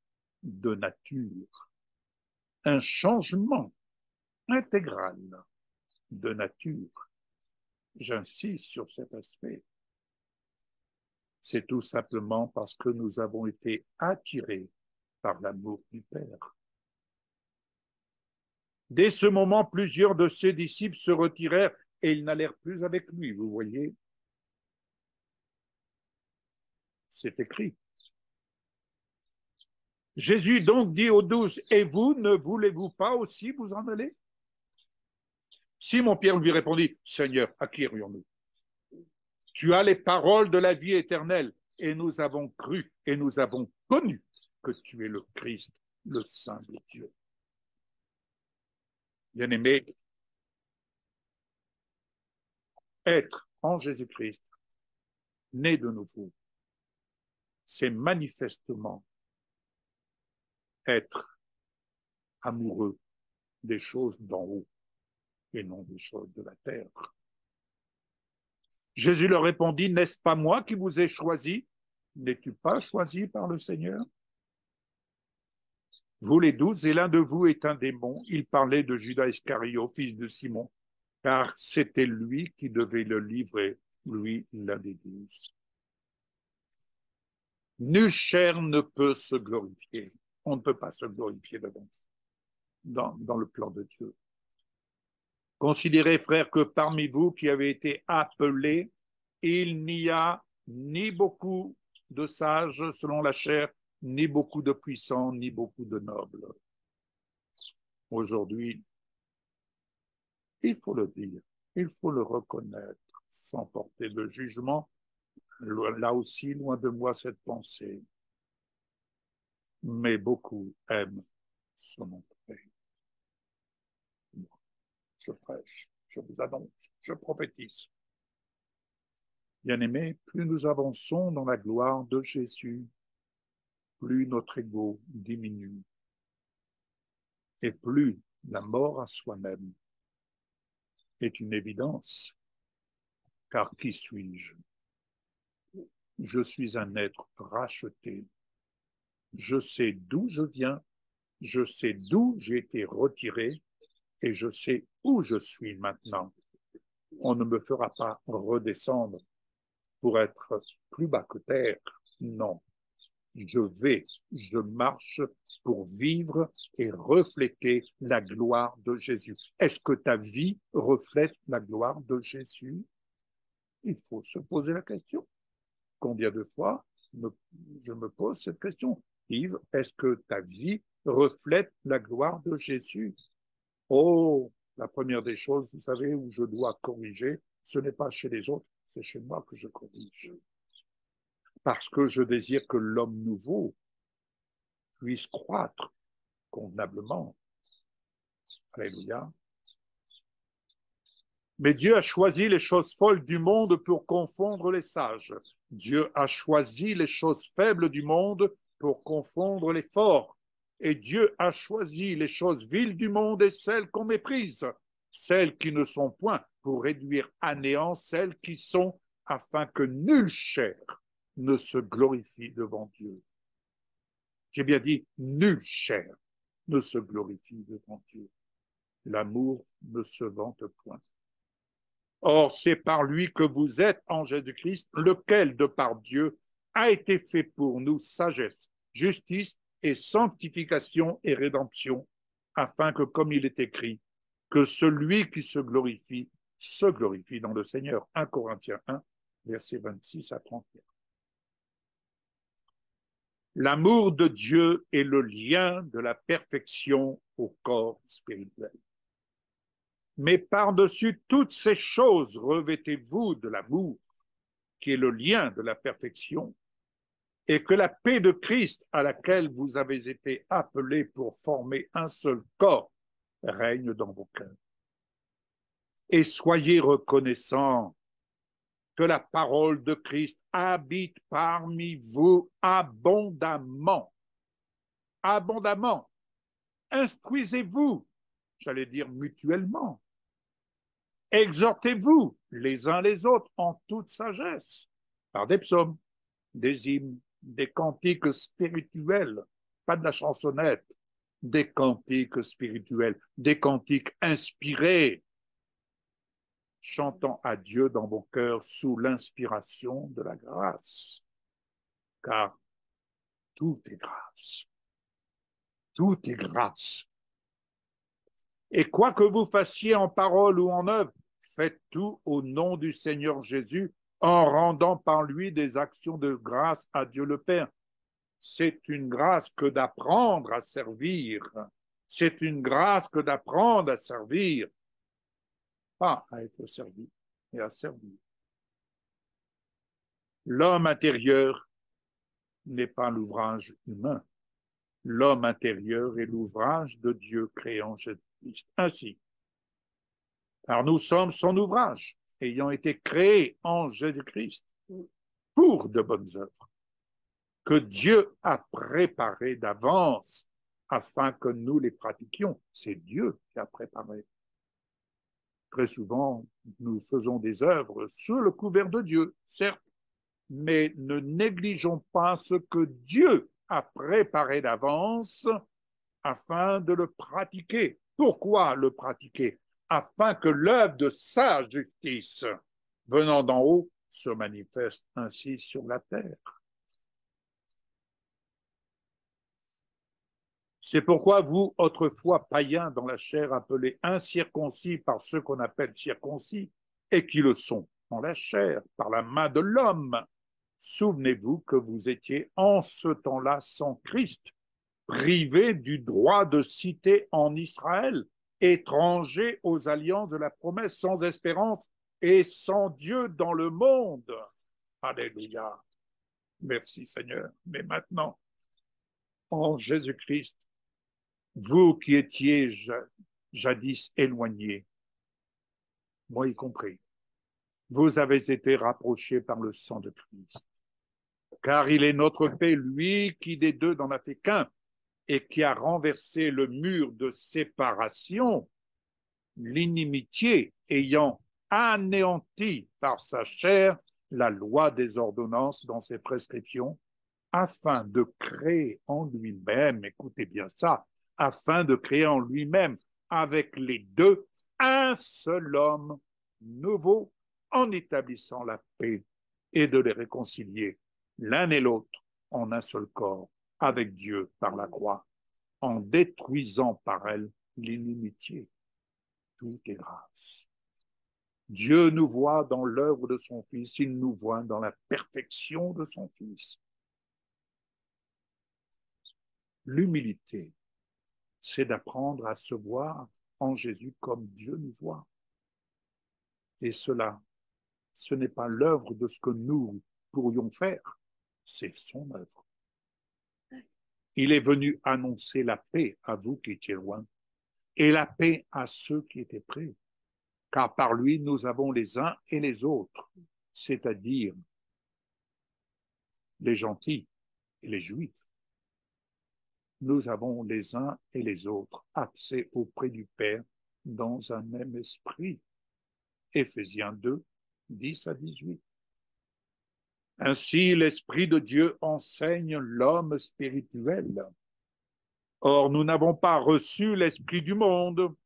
Speaker 1: de nature, un changement intégral de nature. J'insiste sur cet aspect. C'est tout simplement parce que nous avons été attirés par l'amour du Père. Dès ce moment, plusieurs de ses disciples se retirèrent et ils n'allèrent plus avec lui, vous voyez. C'est écrit. Jésus donc dit aux 12, « Et vous, ne voulez-vous pas aussi vous en aller ?» Simon-Pierre lui répondit, « Seigneur, à qui irions-nous? Tu as les paroles de la vie éternelle, et nous avons cru et nous avons connu que tu es le Christ, le Saint de Dieu. » Bien-aimés, être en Jésus-Christ, né de nouveau, c'est manifestement être amoureux des choses d'en haut et non des choses de la terre. Jésus leur répondit, « N'est-ce pas moi qui vous ai choisi? N'es-tu pas choisi par le Seigneur? Vous les 12, et l'un de vous est un démon. » Il parlait de Judas Iscario, fils de Simon, car c'était lui qui devait le livrer, lui, l'un des 12. Nulle chair ne peut se glorifier. On ne peut pas se glorifier dans le plan de Dieu. Considérez, frères, que parmi vous qui avez été appelés, il n'y a ni beaucoup de sages selon la chair, ni beaucoup de puissants, ni beaucoup de nobles. Aujourd'hui, il faut le dire, il faut le reconnaître sans porter de jugement. Là aussi, loin de moi cette pensée. Mais beaucoup aiment son entrée. Je prêche, je vous annonce, je prophétise. Bien-aimés, plus nous avançons dans la gloire de Jésus, plus notre ego diminue et plus la mort à soi-même est une évidence. Car qui suis-je? Je suis un être racheté. Je sais d'où je viens, je sais d'où j'ai été retiré et je sais où je suis maintenant. On ne me fera pas redescendre pour être plus bas que terre. Non. Je marche pour vivre et refléter la gloire de Jésus. Est-ce que ta vie reflète la gloire de Jésus? Il faut se poser la question. Combien de fois je me pose cette question? Yves, est-ce que ta vie reflète la gloire de Jésus? Oh, la première des choses, vous savez, où je dois corriger, ce n'est pas chez les autres, c'est chez moi que je corrige. Parce que je désire que l'homme nouveau puisse croître convenablement. Alléluia. Mais Dieu a choisi les choses folles du monde pour confondre les sages. Dieu a choisi les choses faibles du monde pour confondre les forts. Et Dieu a choisi les choses viles du monde et celles qu'on méprise, celles qui ne sont point, pour réduire à néant celles qui sont, afin que nulle chair ne se glorifie devant Dieu. J'ai bien dit, nulle chair ne se glorifie devant Dieu. L'amour ne se vante point. Or, c'est par lui que vous êtes en Jésus-Christ, lequel, de par Dieu, a été fait pour nous sagesse, justice et sanctification et rédemption, afin que, comme il est écrit, que celui qui se glorifie dans le Seigneur. 1 Corinthiens 1, versets 26 à 31. L'amour de Dieu est le lien de la perfection au corps spirituel. Mais par-dessus toutes ces choses, revêtez-vous de l'amour, qui est le lien de la perfection, et que la paix de Christ, à laquelle vous avez été appelés pour former un seul corps, règne dans vos cœurs. Et soyez reconnaissants que la parole de Christ habite parmi vous abondamment. Abondamment. Instruisez-vous, j'allais dire mutuellement. Exhortez-vous les uns les autres en toute sagesse, par des psaumes, des hymnes, des cantiques spirituels, pas de la chansonnette, des cantiques spirituels, des cantiques inspirés, chantant à Dieu dans vos cœurs sous l'inspiration de la grâce. Car tout est grâce. Tout est grâce. Et quoi que vous fassiez en parole ou en œuvre, faites tout au nom du Seigneur Jésus, en rendant par lui des actions de grâce à Dieu le Père. C'est une grâce que d'apprendre à servir. C'est une grâce que d'apprendre à servir. Pas à être servi, mais à servir. L'homme intérieur n'est pas l'ouvrage humain. L'homme intérieur est l'ouvrage de Dieu créant Jésus-Christ. Ainsi, car nous sommes son ouvrage, ayant été créés en Jésus-Christ pour de bonnes œuvres, que Dieu a préparées d'avance afin que nous les pratiquions. C'est Dieu qui a préparé. Très souvent, nous faisons des œuvres sous le couvert de Dieu, certes, mais ne négligeons pas ce que Dieu a préparé d'avance afin de le pratiquer. Pourquoi le pratiquer? Afin que l'œuvre de sa justice venant d'en haut se manifeste ainsi sur la terre. C'est pourquoi vous, autrefois païens dans la chair, appelés incirconcis par ceux qu'on appelle circoncis, et qui le sont dans la chair, par la main de l'homme, souvenez-vous que vous étiez en ce temps-là sans Christ, privés du droit de cité en Israël, étrangers aux alliances de la promesse, sans espérance et sans Dieu dans le monde. Alléluia. Merci Seigneur. Mais maintenant, en Jésus-Christ, vous qui étiez jadis éloignés, moi y compris, vous avez été rapprochés par le sang de Christ. Car il est notre paix, lui qui des deux n'en a fait qu'un, et qui a renversé le mur de séparation, l'inimitié ayant anéanti par sa chair la loi des ordonnances dans ses prescriptions, afin de créer en lui-même, écoutez bien ça, afin de créer en lui-même avec les deux un seul homme nouveau en établissant la paix et de les réconcilier l'un et l'autre en un seul corps avec Dieu par la croix, en détruisant par elle l'inimitié. Tout est grâce. Dieu nous voit dans l'œuvre de son Fils, il nous voit dans la perfection de son Fils. L'humilité, c'est d'apprendre à se voir en Jésus comme Dieu nous voit. Et cela, ce n'est pas l'œuvre de ce que nous pourrions faire, c'est son œuvre. Il est venu annoncer la paix à vous qui étiez loin et la paix à ceux qui étaient près, car par lui nous avons les uns et les autres, c'est-à-dire les gentils et les juifs. Nous avons les uns et les autres accès auprès du Père dans un même esprit. Éphésiens 2, 10 à 18. Ainsi, l'Esprit de Dieu enseigne l'homme spirituel. Or, nous n'avons pas reçu l'Esprit du monde,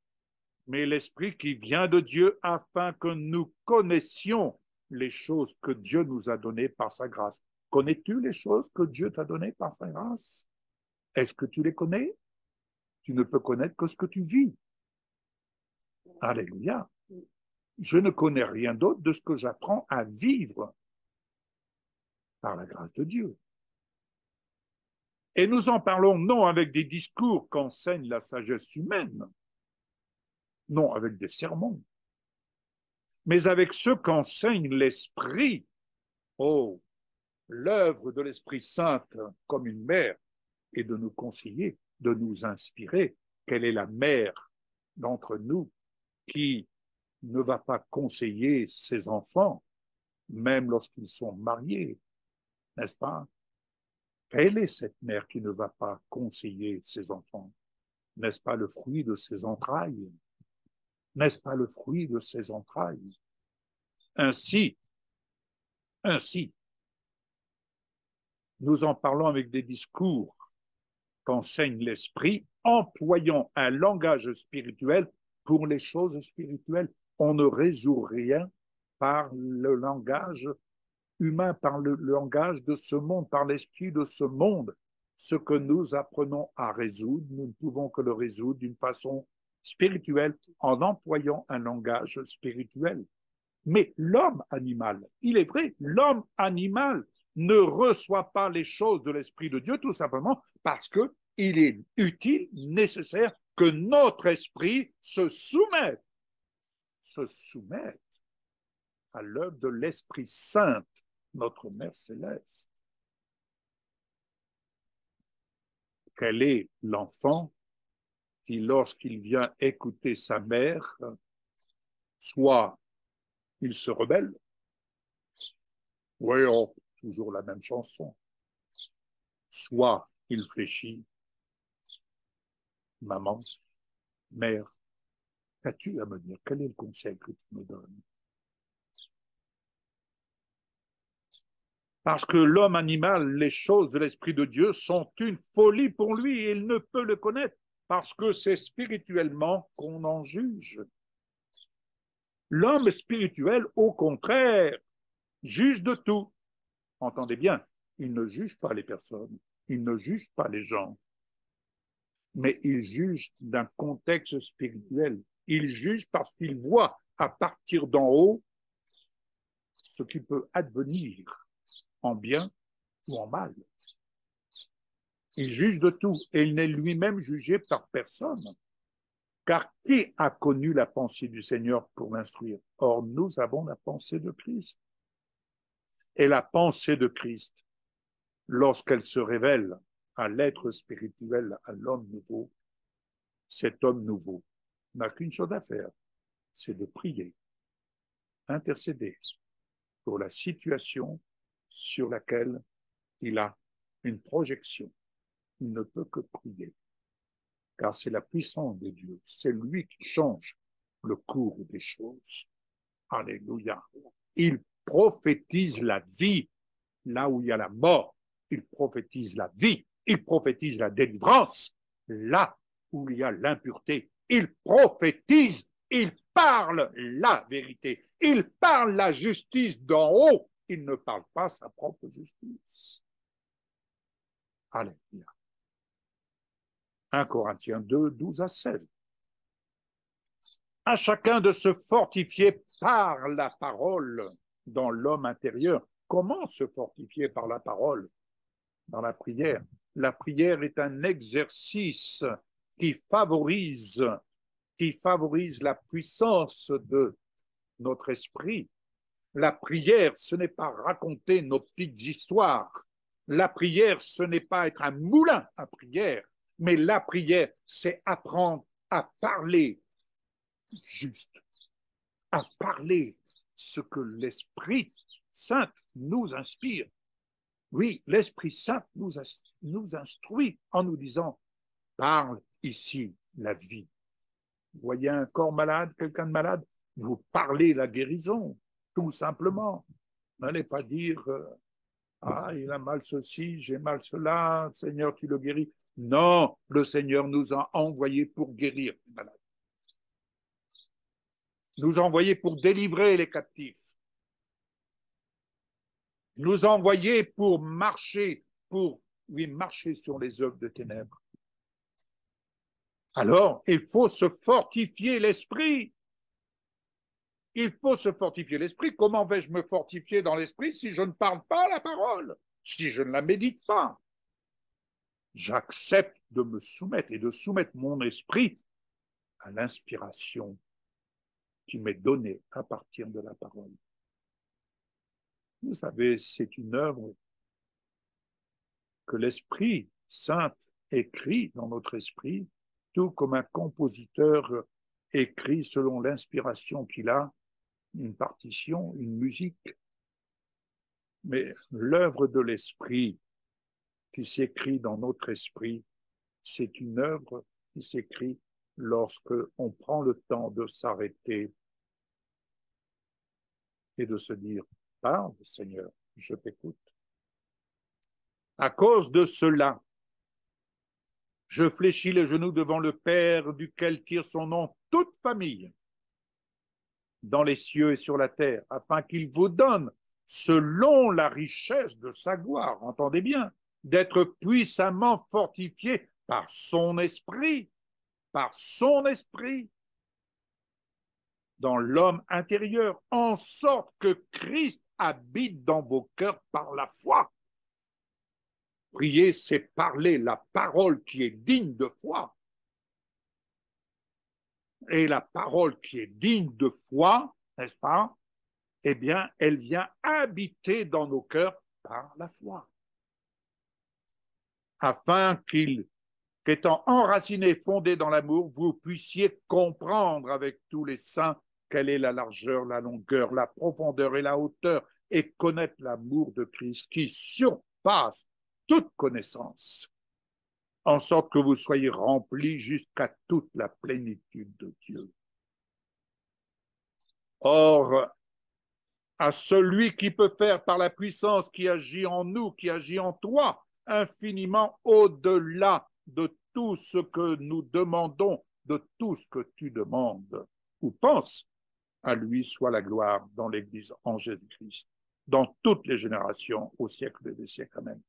Speaker 1: mais l'Esprit qui vient de Dieu afin que nous connaissions les choses que Dieu nous a données par sa grâce. Connais-tu les choses que Dieu t'a données par sa grâce? Est-ce que tu les connais? Tu ne peux connaître que ce que tu vis. Alléluia. Je ne connais rien d'autre de ce que j'apprends à vivre par la grâce de Dieu. Et nous en parlons non avec des discours qu'enseigne la sagesse humaine, non avec des sermons, mais avec ceux qu'enseigne l'Esprit. Oh, l'œuvre de l'Esprit Saint comme une mère est de nous conseiller, de nous inspirer. Quelle est la mère d'entre nous qui ne va pas conseiller ses enfants, même lorsqu'ils sont mariés, n'est-ce pas? Quelle est cette mère qui ne va pas conseiller ses enfants? N'est-ce pas le fruit de ses entrailles? N'est-ce pas le fruit de ses entrailles? Ainsi, Nous en parlons avec des discours qu'enseigne l'esprit, employant un langage spirituel pour les choses spirituelles. On ne résout rien par le langage humain, par le langage de ce monde, par l'esprit de ce monde. Ce que nous apprenons à résoudre, nous ne pouvons que le résoudre d'une façon spirituelle en employant un langage spirituel. Mais l'homme animal, il est vrai, l'homme animal ne reçoit pas les choses de l'Esprit de Dieu tout simplement parce qu'il est utile, nécessaire que notre esprit se soumette à l'œuvre de l'Esprit Saint, notre Mère céleste. Quel est l'enfant qui, lorsqu'il vient écouter sa mère, soit il se rebelle, oui, oh, toujours la même chanson, soit il fléchit, maman, mère, qu'as-tu à me dire? Quel est le conseil que tu me donnes? Parce que l'homme animal, les choses de l'Esprit de Dieu sont une folie pour lui et il ne peut le connaître parce que c'est spirituellement qu'on en juge. L'homme spirituel, au contraire, juge de tout. Entendez bien, il ne juge pas les personnes, il ne juge pas les gens, mais il juge d'un contexte spirituel. Il juge parce qu'il voit à partir d'en haut ce qui peut advenir en bien ou en mal. Il juge de tout et il n'est lui-même jugé par personne. Car qui a connu la pensée du Seigneur pour l'instruire? Or, nous avons la pensée de Christ. Et la pensée de Christ, lorsqu'elle se révèle à l'être spirituel, à l'homme nouveau, cet homme nouveau n'a qu'une chose à faire, c'est de prier, intercéder pour la situation sur laquelle il a une projection. Il ne peut que prier, car c'est la puissance de Dieu. C'est lui qui change le cours des choses. Alléluia. Il prophétise la vie là où il y a la mort. Il prophétise la vie. Il prophétise la délivrance là où il y a l'impureté. Il prophétise, il parle la vérité. Il parle la justice d'en haut. Il ne parle pas sa propre justice. Alléluia. 1 Corinthiens 2, 12 à 16. À chacun de se fortifier par la parole dans l'homme intérieur. Comment se fortifier par la parole? Dans la prière. La prière est un exercice qui favorise la puissance de notre esprit. La prière, ce n'est pas raconter nos petites histoires. La prière, ce n'est pas être un moulin à prière, mais la prière, c'est apprendre à parler juste, à parler ce que l'Esprit Saint nous inspire. Oui, l'Esprit Saint nous instruit en nous disant, parle ici la vie. Vous voyez un corps malade, quelqu'un de malade, vous parlez la guérison, tout simplement. N'allez pas dire, ah, il a mal ceci, j'ai mal cela, Seigneur, tu le guéris. Non, le Seigneur nous a envoyés pour guérir les malades. Nous a envoyés pour délivrer les captifs. Nous a envoyés pour marcher sur les œuvres de ténèbres. Alors, il faut se fortifier l'esprit. Il faut se fortifier l'esprit. Comment vais-je me fortifier dans l'esprit si je ne parle pas la parole, si je ne la médite pas? J'accepte de me soumettre et de soumettre mon esprit à l'inspiration qui m'est donnée à partir de la parole. Vous savez, c'est une œuvre que l'Esprit Saint écrit dans notre esprit, tout comme un compositeur écrit selon l'inspiration qu'il a, une partition, une musique. Mais l'œuvre de l'Esprit qui s'écrit dans notre esprit, c'est une œuvre qui s'écrit lorsque on prend le temps de s'arrêter et de se dire, parle Seigneur, je t'écoute. À cause de cela, je fléchis les genoux devant le Père duquel tire son nom toute famille, dans les cieux et sur la terre, afin qu'il vous donne, selon la richesse de sa gloire, entendez bien, d'être puissamment fortifié par son esprit, dans l'homme intérieur, en sorte que Christ habite dans vos cœurs par la foi. Prier, c'est parler la parole qui est digne de foi. Et la parole qui est digne de foi, n'est-ce pas? Eh bien, elle vient habiter dans nos cœurs par la foi. Afin qu'étant enraciné, fondé dans l'amour, vous puissiez comprendre avec tous les saints quelle est la largeur, la longueur, la profondeur et la hauteur, et connaître l'amour de Christ qui surpasse toute connaissance, en sorte que vous soyez remplis jusqu'à toute la plénitude de Dieu. Or, à celui qui peut faire par la puissance qui agit en nous, qui agit en toi, infiniment au-delà de tout ce que nous demandons, de tout ce que tu demandes ou penses, à lui soit la gloire dans l'Église en Jésus-Christ, dans toutes les générations, au siècle des siècles. Amen.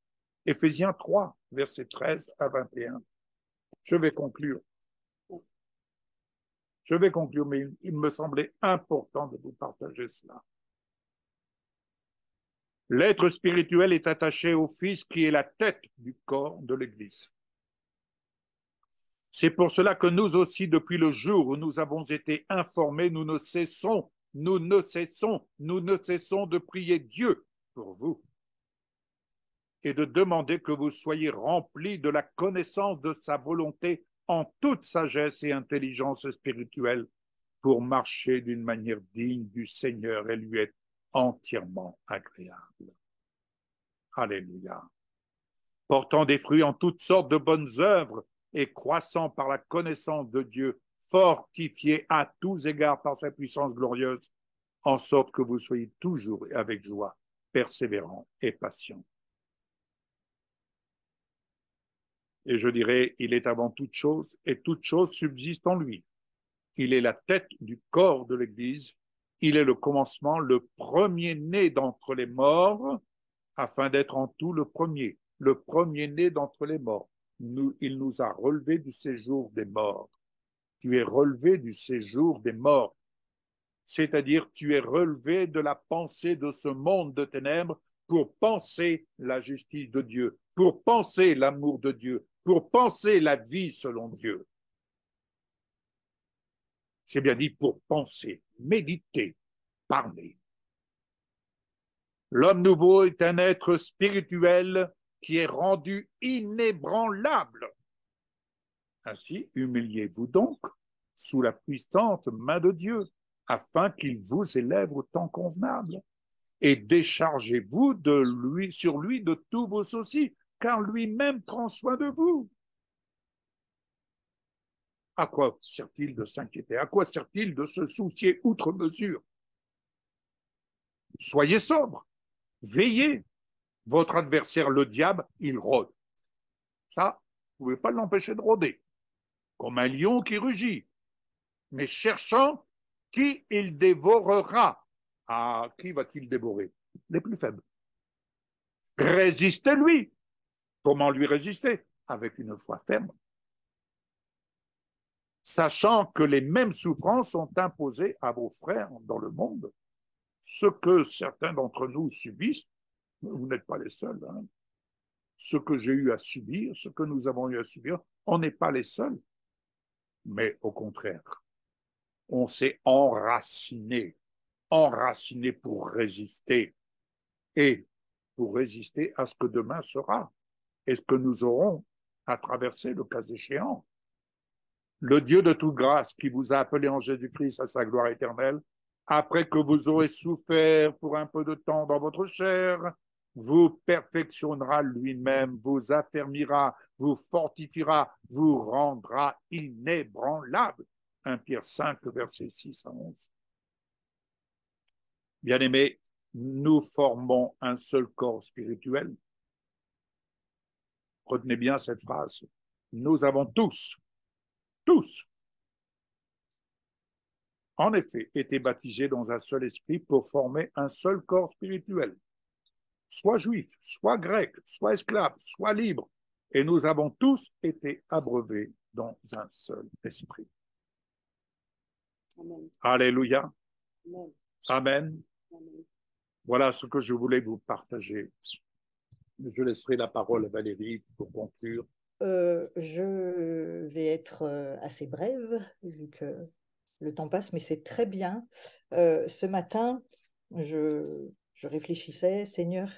Speaker 1: Éphésiens 3, versets 13 à 21. Je vais conclure. Mais il me semblait important de vous partager cela. L'être spirituel est attaché au Fils qui est la tête du corps de l'Église. C'est pour cela que nous aussi, depuis le jour où nous avons été informés, nous ne cessons de prier Dieu pour vous et de demander que vous soyez remplis de la connaissance de sa volonté en toute sagesse et intelligence spirituelle pour marcher d'une manière digne du Seigneur et lui être entièrement agréable. Alléluia. Portant des fruits en toutes sortes de bonnes œuvres et croissant par la connaissance de Dieu, fortifié à tous égards par sa puissance glorieuse, en sorte que vous soyez toujours et avec joie, persévérants et patients. Et je dirais, il est avant toute chose, et toute chose subsiste en lui. Il est la tête du corps de l'Église, il est le commencement, le premier-né d'entre les morts, afin d'être en tout le premier-né d'entre les morts. Il nous a relevés du séjour des morts. Tu es relevé du séjour des morts, c'est-à-dire tu es relevé de la pensée de ce monde de ténèbres pour penser la justice de Dieu, pour penser l'amour de Dieu, pour penser la vie selon Dieu. C'est bien dit pour penser, méditer, parler. L'homme nouveau est un être spirituel qui est rendu inébranlable. Ainsi, humiliez-vous donc sous la puissante main de Dieu, afin qu'il vous élève au temps convenable. Et déchargez-vous sur lui de tous vos soucis, car lui-même prend soin de vous. À quoi sert-il de s'inquiéter? À quoi sert-il de se soucier outre mesure? Soyez sobre, veillez. Votre adversaire, le diable, il rôde. Ça, vous ne pouvez pas l'empêcher de rôder, comme un lion qui rugit, mais cherchant qui il dévorera. Ah, qui va-t-il dévorer? Les plus faibles. Résistez-lui. Comment lui résister? Avec une foi ferme. Sachant que les mêmes souffrances sont imposées à vos frères dans le monde. Ce que certains d'entre nous subissent, vous n'êtes pas les seuls. Hein. Ce que j'ai eu à subir, ce que nous avons eu à subir, on n'est pas les seuls. Mais au contraire, on s'est enraciné pour résister et pour résister à ce que demain sera et ce que nous aurons à traverser le cas échéant. Le Dieu de toute grâce qui vous a appelé en Jésus-Christ à sa gloire éternelle, après que vous aurez souffert pour un peu de temps dans votre chair, vous perfectionnera lui-même, vous affermira, vous fortifiera, vous rendra inébranlable. 1 Pierre 5, versets 6 à 11. Bien-aimés, nous formons un seul corps spirituel. Retenez bien cette phrase. Nous avons tous, en effet, été baptisés dans un seul esprit pour former un seul corps spirituel, soit juif, soit grec, soit esclave, soit libre. Et nous avons tous été abreuvés dans un seul esprit.
Speaker 3: Amen.
Speaker 1: Alléluia.
Speaker 3: Amen.
Speaker 1: Amen.
Speaker 3: Amen.
Speaker 1: Voilà ce que je voulais vous partager. Je laisserai la parole à Valérie pour conclure.
Speaker 2: Je vais être assez brève, vu que le temps passe, mais c'est très bien. Ce matin, je réfléchissais, Seigneur,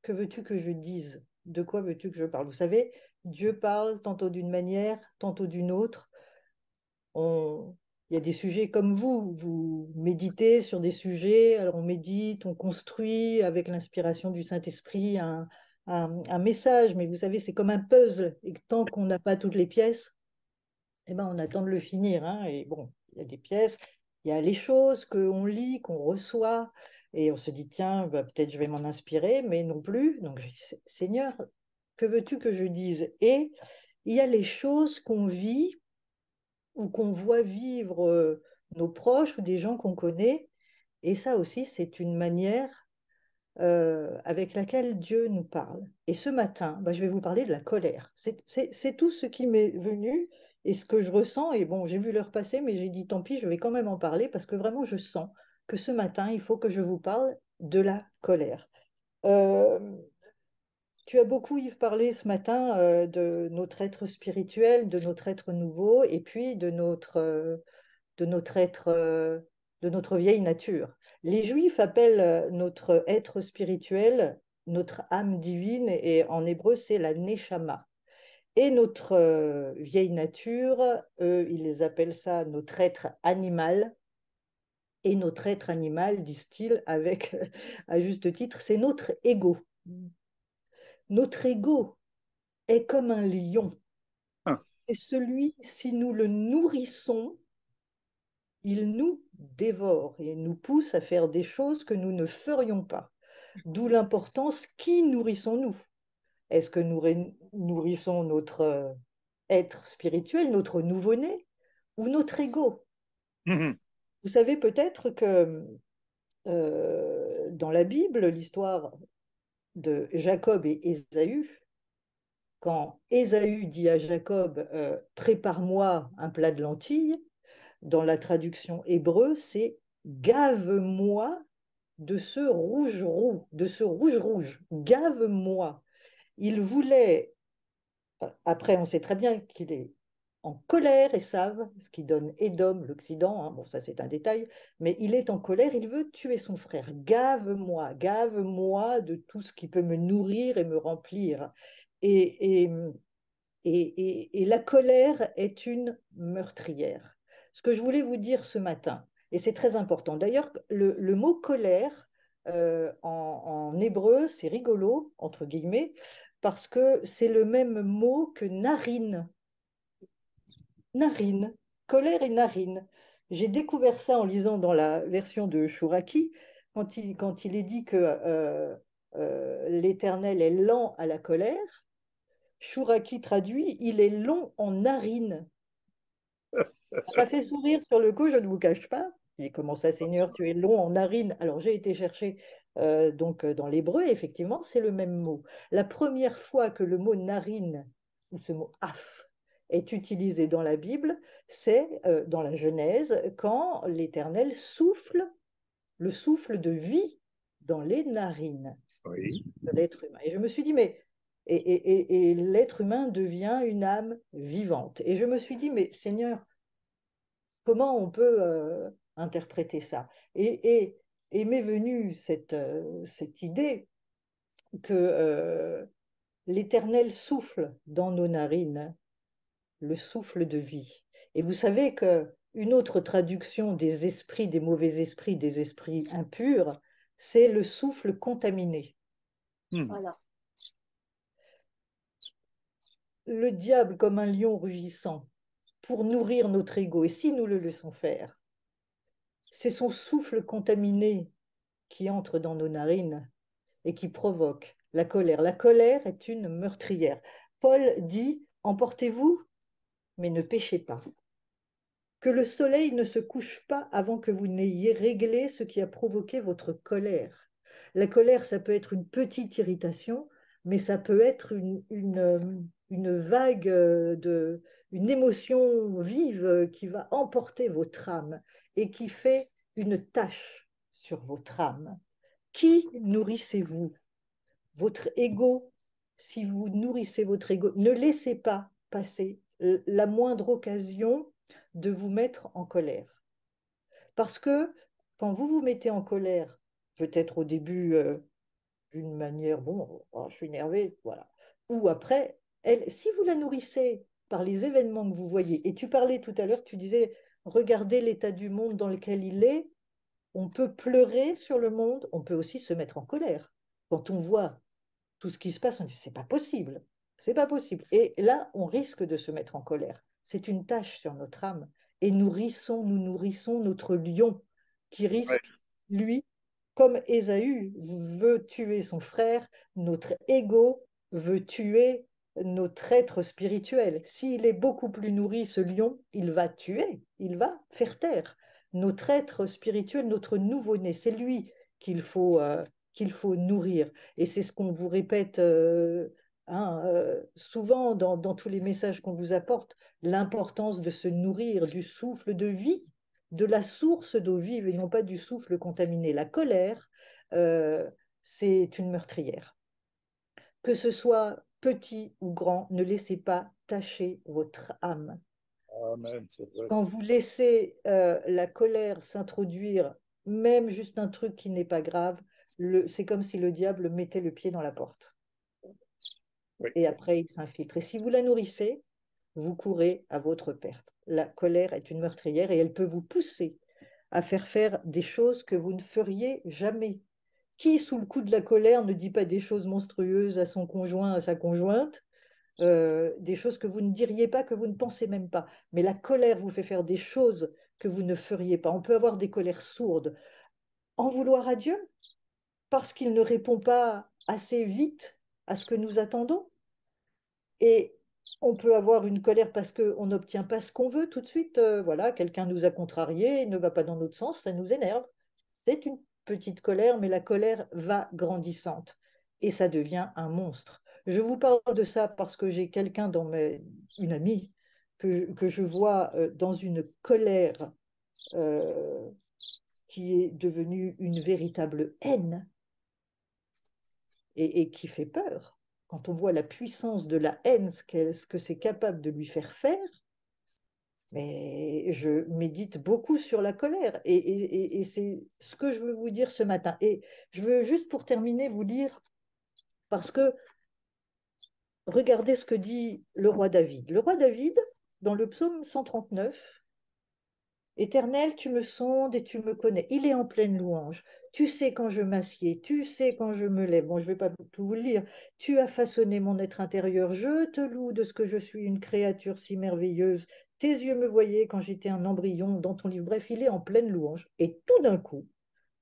Speaker 2: que veux-tu que je dise? De quoi veux-tu que je parle? Vous savez, Dieu parle tantôt d'une manière, tantôt d'une autre. Il y a des sujets comme vous méditez sur des sujets, alors on médite, on construit avec l'inspiration du Saint-Esprit un message, mais vous savez, c'est comme un puzzle, et que tant qu'on n'a pas toutes les pièces, eh ben, on attend de le finir, hein. Et bon, il y a des pièces, il y a les choses qu'on lit, qu'on reçoit, et on se dit, tiens, bah, peut-être je vais m'en inspirer, mais non plus. Donc, je dis, Seigneur, que veux-tu que je dise? Et il y a les choses qu'on vit ou qu'on voit vivre nos proches ou des gens qu'on connaît. Et ça aussi, c'est une manière avec laquelle Dieu nous parle. Et ce matin, bah, je vais vous parler de la colère. C'est tout ce qui m'est venu et ce que je ressens. Et bon, j'ai vu l'heure passer, mais j'ai dit, tant pis, je vais quand même en parler parce que vraiment, je sens que ce matin, il faut que je vous parle de la colère. Euh, Tu as beaucoup, Yves, parlé ce matin de notre être spirituel, de notre être nouveau, et puis de notre être, de notre vieille nature. Les Juifs appellent notre être spirituel notre âme divine, et en hébreu, c'est la neshama. Et notre vieille nature, ils appellent ça notre être animal. Et notre être animal, disent-ils, avec, à juste titre, c'est notre ego. Notre ego est comme un lion.
Speaker 1: Ah.
Speaker 2: Et celui, si nous le nourrissons, il nous dévore et nous pousse à faire des choses que nous ne ferions pas. D'où l'importance, qui nourrissons-nous? Est-ce que nous nourrissons notre être spirituel, notre nouveau-né, ou notre ego? Vous savez peut-être que dans la Bible, l'histoire de Jacob et Ésaü, quand Ésaü dit à Jacob, prépare-moi un plat de lentilles, dans la traduction hébreu, c'est gave-moi de ce rouge roux, de ce rouge rouge, gave-moi. Il voulait, après on sait très bien qu'il est en colère, Esav, ce qui donne Édom, l'Occident, hein, bon ça c'est un détail, mais il est en colère, il veut tuer son frère. Gave-moi de tout ce qui peut me nourrir et me remplir. Et, et, et la colère est une meurtrière. Ce que je voulais vous dire ce matin, et c'est très important. D'ailleurs, le mot colère en hébreu, c'est rigolo, entre guillemets, parce que c'est le même mot que narine. Narine, colère et narine. J'ai découvert ça en lisant dans la version de Chouraki, quand il est dit que l'Éternel est lent à la colère. Chouraki traduit, il est long en narine. Ça m'a fait sourire sur le coup, je ne vous cache pas. Il dit, comment ça, Seigneur, tu es long en narine? Alors j'ai été chercher dans l'hébreu, et effectivement, c'est le même mot. La première fois que le mot narine, ou ce mot af, est utilisé dans la Bible, c'est dans la Genèse, quand l'Éternel souffle le souffle de vie dans les narines
Speaker 1: Oui.
Speaker 2: de l'être humain. Et je me suis dit, mais et l'être humain devient une âme vivante. Et je me suis dit, mais Seigneur, comment on peut interpréter ça? Et m'est venue cette idée que l'Éternel souffle dans nos narines, le souffle de vie. Et vous savez que une autre traduction des esprits, des mauvais esprits, des esprits impurs, c'est le souffle contaminé.
Speaker 3: Voilà.
Speaker 2: Le diable, comme un lion rugissant, pour nourrir notre ego, et si nous le laissons faire, c'est son souffle contaminé qui entre dans nos narines et qui provoque la colère. La colère est une meurtrière. Paul dit, emportez-vous, mais ne péchez pas. Que le soleil ne se couche pas avant que vous n'ayez réglé ce qui a provoqué votre colère. La colère, ça peut être une petite irritation, mais ça peut être une vague une émotion vive qui va emporter votre âme et qui fait une tache sur votre âme. Qui nourrissez-vous? Votre ego. Si vous nourrissez votre ego, ne laissez pas passer la moindre occasion de vous mettre en colère. Parce que quand vous vous mettez en colère, peut-être au début d'une manière, bon, oh, je suis énervé, voilà. Ou après, elle, si vous la nourrissez par les événements que vous voyez, et tu parlais tout à l'heure, tu disais, regardez l'état du monde dans lequel il est, on peut pleurer sur le monde, on peut aussi se mettre en colère. Quand on voit tout ce qui se passe, on dit, c'est pas possible, c'est pas possible. Et là, on risque de se mettre en colère. C'est une tâche sur notre âme. Et nous nourrissons notre lion qui
Speaker 1: C'est vrai.
Speaker 2: risque, lui, comme Ésaü veut tuer son frère, notre ego veut tuer notre être spirituel. S'il est beaucoup plus nourri, ce lion, il va tuer, il va faire taire notre être spirituel, notre nouveau-né. C'est lui qu'il faut nourrir. Et c'est ce qu'on vous répète souvent dans tous les messages qu'on vous apporte, l'importance de se nourrir du souffle de vie, de la source d'eau vive et non pas du souffle contaminé. La colère, euh, c'est une meurtrière. Que ce soit petit ou grand, ne laissez pas tacher votre âme.
Speaker 1: Amen, c'est vrai.
Speaker 2: Quand vous laissez la colère s'introduire, même juste un truc qui n'est pas grave, c'est comme si le diable mettait le pied dans la porte.
Speaker 1: Oui.
Speaker 2: Et après, il s'infiltre. Et si vous la nourrissez, vous courez à votre perte. La colère est une meurtrière et elle peut vous pousser à faire des choses que vous ne feriez jamais. Qui, sous le coup de la colère, ne dit pas des choses monstrueuses à son conjoint, à sa conjointe, des choses que vous ne diriez pas, que vous ne pensez même pas. Mais la colère vous fait faire des choses que vous ne feriez pas. On peut avoir des colères sourdes. En vouloir à Dieu parce qu'il ne répond pas assez vite à ce que nous attendons. Et on peut avoir une colère parce qu'on n'obtient pas ce qu'on veut tout de suite. Voilà, quelqu'un nous a contrariés, il ne va pas dans notre sens, ça nous énerve. C'est une petite colère, mais la colère va grandissante et ça devient un monstre. Je vous parle de ça parce que j'ai quelqu'un une amie, que je vois dans une colère euh, qui est devenue une véritable haine et qui fait peur. Quand on voit la puissance de la haine, ce que c'est capable de lui faire, mais je médite beaucoup sur la colère et c'est ce que je veux vous dire ce matin. Et je veux juste pour terminer vous dire, parce que regardez ce que dit le roi David. Le roi David, dans le psaume 139, Éternel, tu me sondes et tu me connais. Il est en pleine louange. Tu sais quand je m'assieds, tu sais quand je me lève. Bon, je ne vais pas tout vous le lire. Tu as façonné mon être intérieur. Je te loue de ce que je suis une créature si merveilleuse. Tes yeux me voyaient quand j'étais un embryon dans ton livre. Bref, il est en pleine louange. Et tout d'un coup,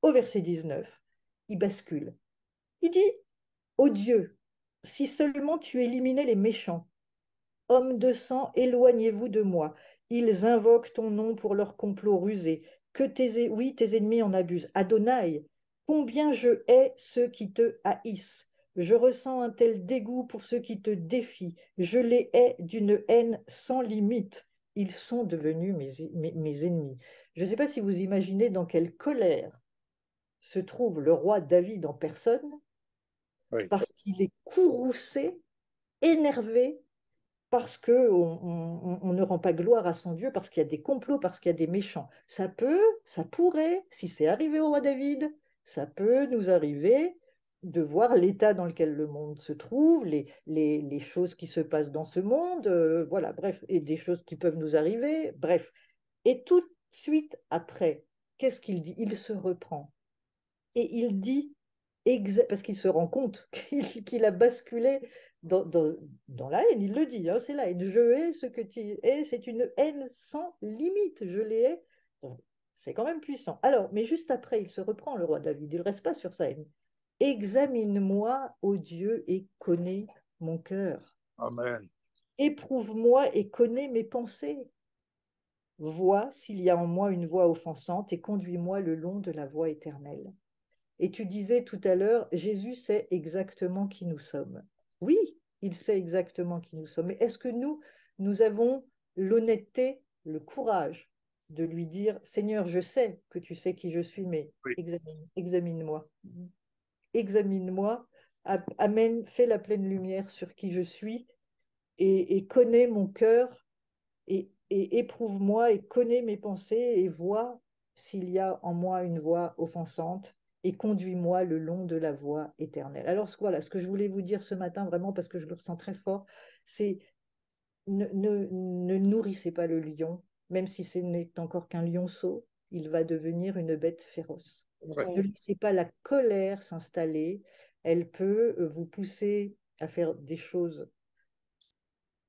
Speaker 2: au verset 19, il bascule. Il dit, ô Dieu, si seulement tu éliminais les méchants. Hommes de sang, éloignez-vous de moi. Ils invoquent ton nom pour leur complot rusé. Oui, tes ennemis en abusent. Adonai, combien je hais ceux qui te haïssent. Je ressens un tel dégoût pour ceux qui te défient. Je les hais d'une haine sans limite. Ils sont devenus mes ennemis. Je ne sais pas si vous imaginez dans quelle colère se trouve le roi David en personne,
Speaker 1: Oui.
Speaker 2: parce qu'il est courroucé, énervé parce qu'on ne rend pas gloire à son Dieu, parce qu'il y a des complots, parce qu'il y a des méchants. Ça pourrait, si c'est arrivé au roi David, ça peut nous arriver de voir l'état dans lequel le monde se trouve, les choses qui se passent dans ce monde, voilà, bref, et des choses qui peuvent nous arriver, bref. Et tout de suite après, qu'est-ce qu'il dit? Il se reprend et il dit, parce qu'il se rend compte qu'il a basculé dans la haine, il le dit, hein, c'est la haine. Je hais ce que tu hais, c'est une haine sans limite, je les hais. Donc, c'est quand même puissant. Alors, mais juste après, il se reprend, le roi David, il ne reste pas sur sa haine. Examine-moi, ô Dieu, et connais mon cœur.
Speaker 1: Amen.
Speaker 2: Éprouve-moi et connais mes pensées. Vois s'il y a en moi une voie offensante et conduis-moi le long de la voie éternelle. Et tu disais tout à l'heure, Jésus sait exactement qui nous sommes. Oui, il sait exactement qui nous sommes. Mais est-ce que nous avons l'honnêteté, le courage de lui dire, Seigneur, je sais que tu sais qui je suis, mais
Speaker 1: Oui.
Speaker 2: examine-moi. Examine-moi. Amen, fais la pleine lumière sur qui je suis et connais mon cœur et éprouve-moi et connais mes pensées et vois s'il y a en moi une voie offensante et conduis-moi le long de la voie éternelle. Alors voilà, ce que je voulais vous dire ce matin, vraiment parce que je le ressens très fort, c'est ne nourrissez pas le lion, même si ce n'est encore qu'un lionceau, il va devenir une bête féroce.
Speaker 1: Ouais.
Speaker 2: Ne laissez pas la colère s'installer, elle peut vous pousser à faire des choses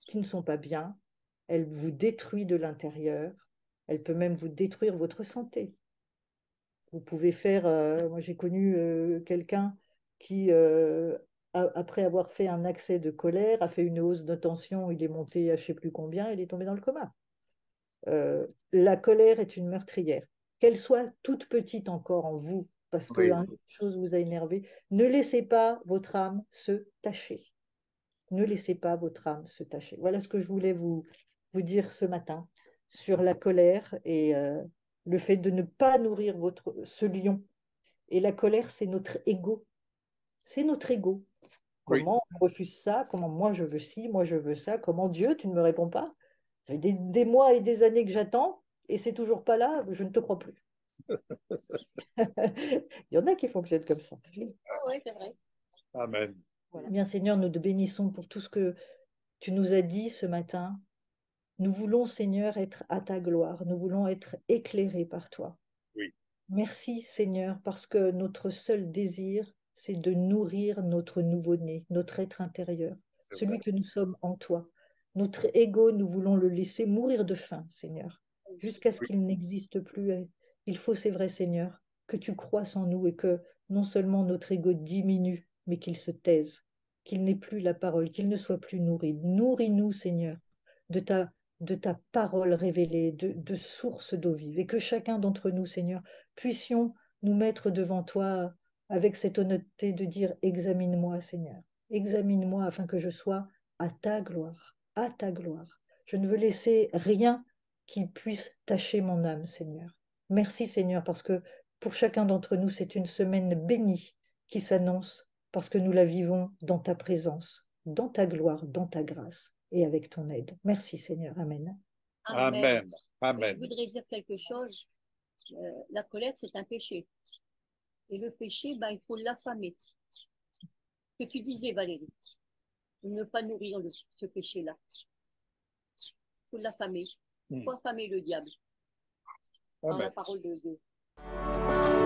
Speaker 2: qui ne sont pas bien, elle vous détruit de l'intérieur, elle peut même vous détruire votre santé. Vous pouvez faire, moi j'ai connu quelqu'un qui, après avoir fait un accès de colère, a fait une hausse de tension, il est monté à je ne sais plus combien, il est tombé dans le coma. La colère est une meurtrière. Qu'elle soit toute petite encore en vous, parce
Speaker 1: Oui.
Speaker 2: qu'une chose vous a énervé, ne laissez pas votre âme se tacher. Ne laissez pas votre âme se tacher. Voilà ce que je voulais vous dire ce matin sur la colère et le fait de ne pas nourrir ce lion. Et la colère, c'est notre ego. C'est notre ego.
Speaker 1: Oui.
Speaker 2: Comment on refuse ça? Comment moi je veux ci, moi je veux ça? Comment Dieu, tu ne me réponds pas? Ça fait des mois et des années que j'attends et c'est toujours pas là, je ne te crois plus. Il y en a qui fonctionnent comme ça.
Speaker 3: Ah ouais, c'est vrai.
Speaker 1: Amen.
Speaker 2: Voilà. Bien Seigneur, nous te bénissons pour tout ce que tu nous as dit ce matin. Nous voulons, Seigneur, être à ta gloire. Nous voulons être éclairés par toi.
Speaker 1: Oui.
Speaker 2: Merci, Seigneur, parce que notre seul désir, c'est de nourrir notre nouveau-né, notre être intérieur,
Speaker 1: C'est
Speaker 2: celui
Speaker 1: vrai.
Speaker 2: que nous sommes en toi. Notre ego, nous voulons le laisser mourir de faim, Seigneur, jusqu'à ce
Speaker 1: Oui.
Speaker 2: qu'il n'existe plus. Il faut, c'est vrai, Seigneur, que tu croisses en nous et que non seulement notre ego diminue, mais qu'il se taise, qu'il n'ait plus la parole, qu'il ne soit plus nourri. Nourris-nous, Seigneur, de ta parole révélée, de sources d'eau vive, et que chacun d'entre nous, Seigneur, puissions nous mettre devant toi avec cette honnêteté de dire, examine-moi, Seigneur, examine-moi afin que je sois à ta gloire, à ta gloire. Je ne veux laisser rien qui puisse tacher mon âme, Seigneur. Merci, Seigneur, parce que pour chacun d'entre nous, c'est une semaine bénie qui s'annonce parce que nous la vivons dans ta présence, dans ta gloire, dans ta grâce et avec ton aide. Merci, Seigneur. Amen.
Speaker 1: Amen.
Speaker 3: Je
Speaker 1: Amen.
Speaker 3: voudrais dire quelque chose. La colère, c'est un péché. Et le péché, ben, il faut l'affamer. Ce que tu disais, Valérie, ne pas nourrir ce péché-là. Il faut l'affamer. Il faut affamer le diable. Dans la
Speaker 1: Amen.
Speaker 3: parole de Dieu.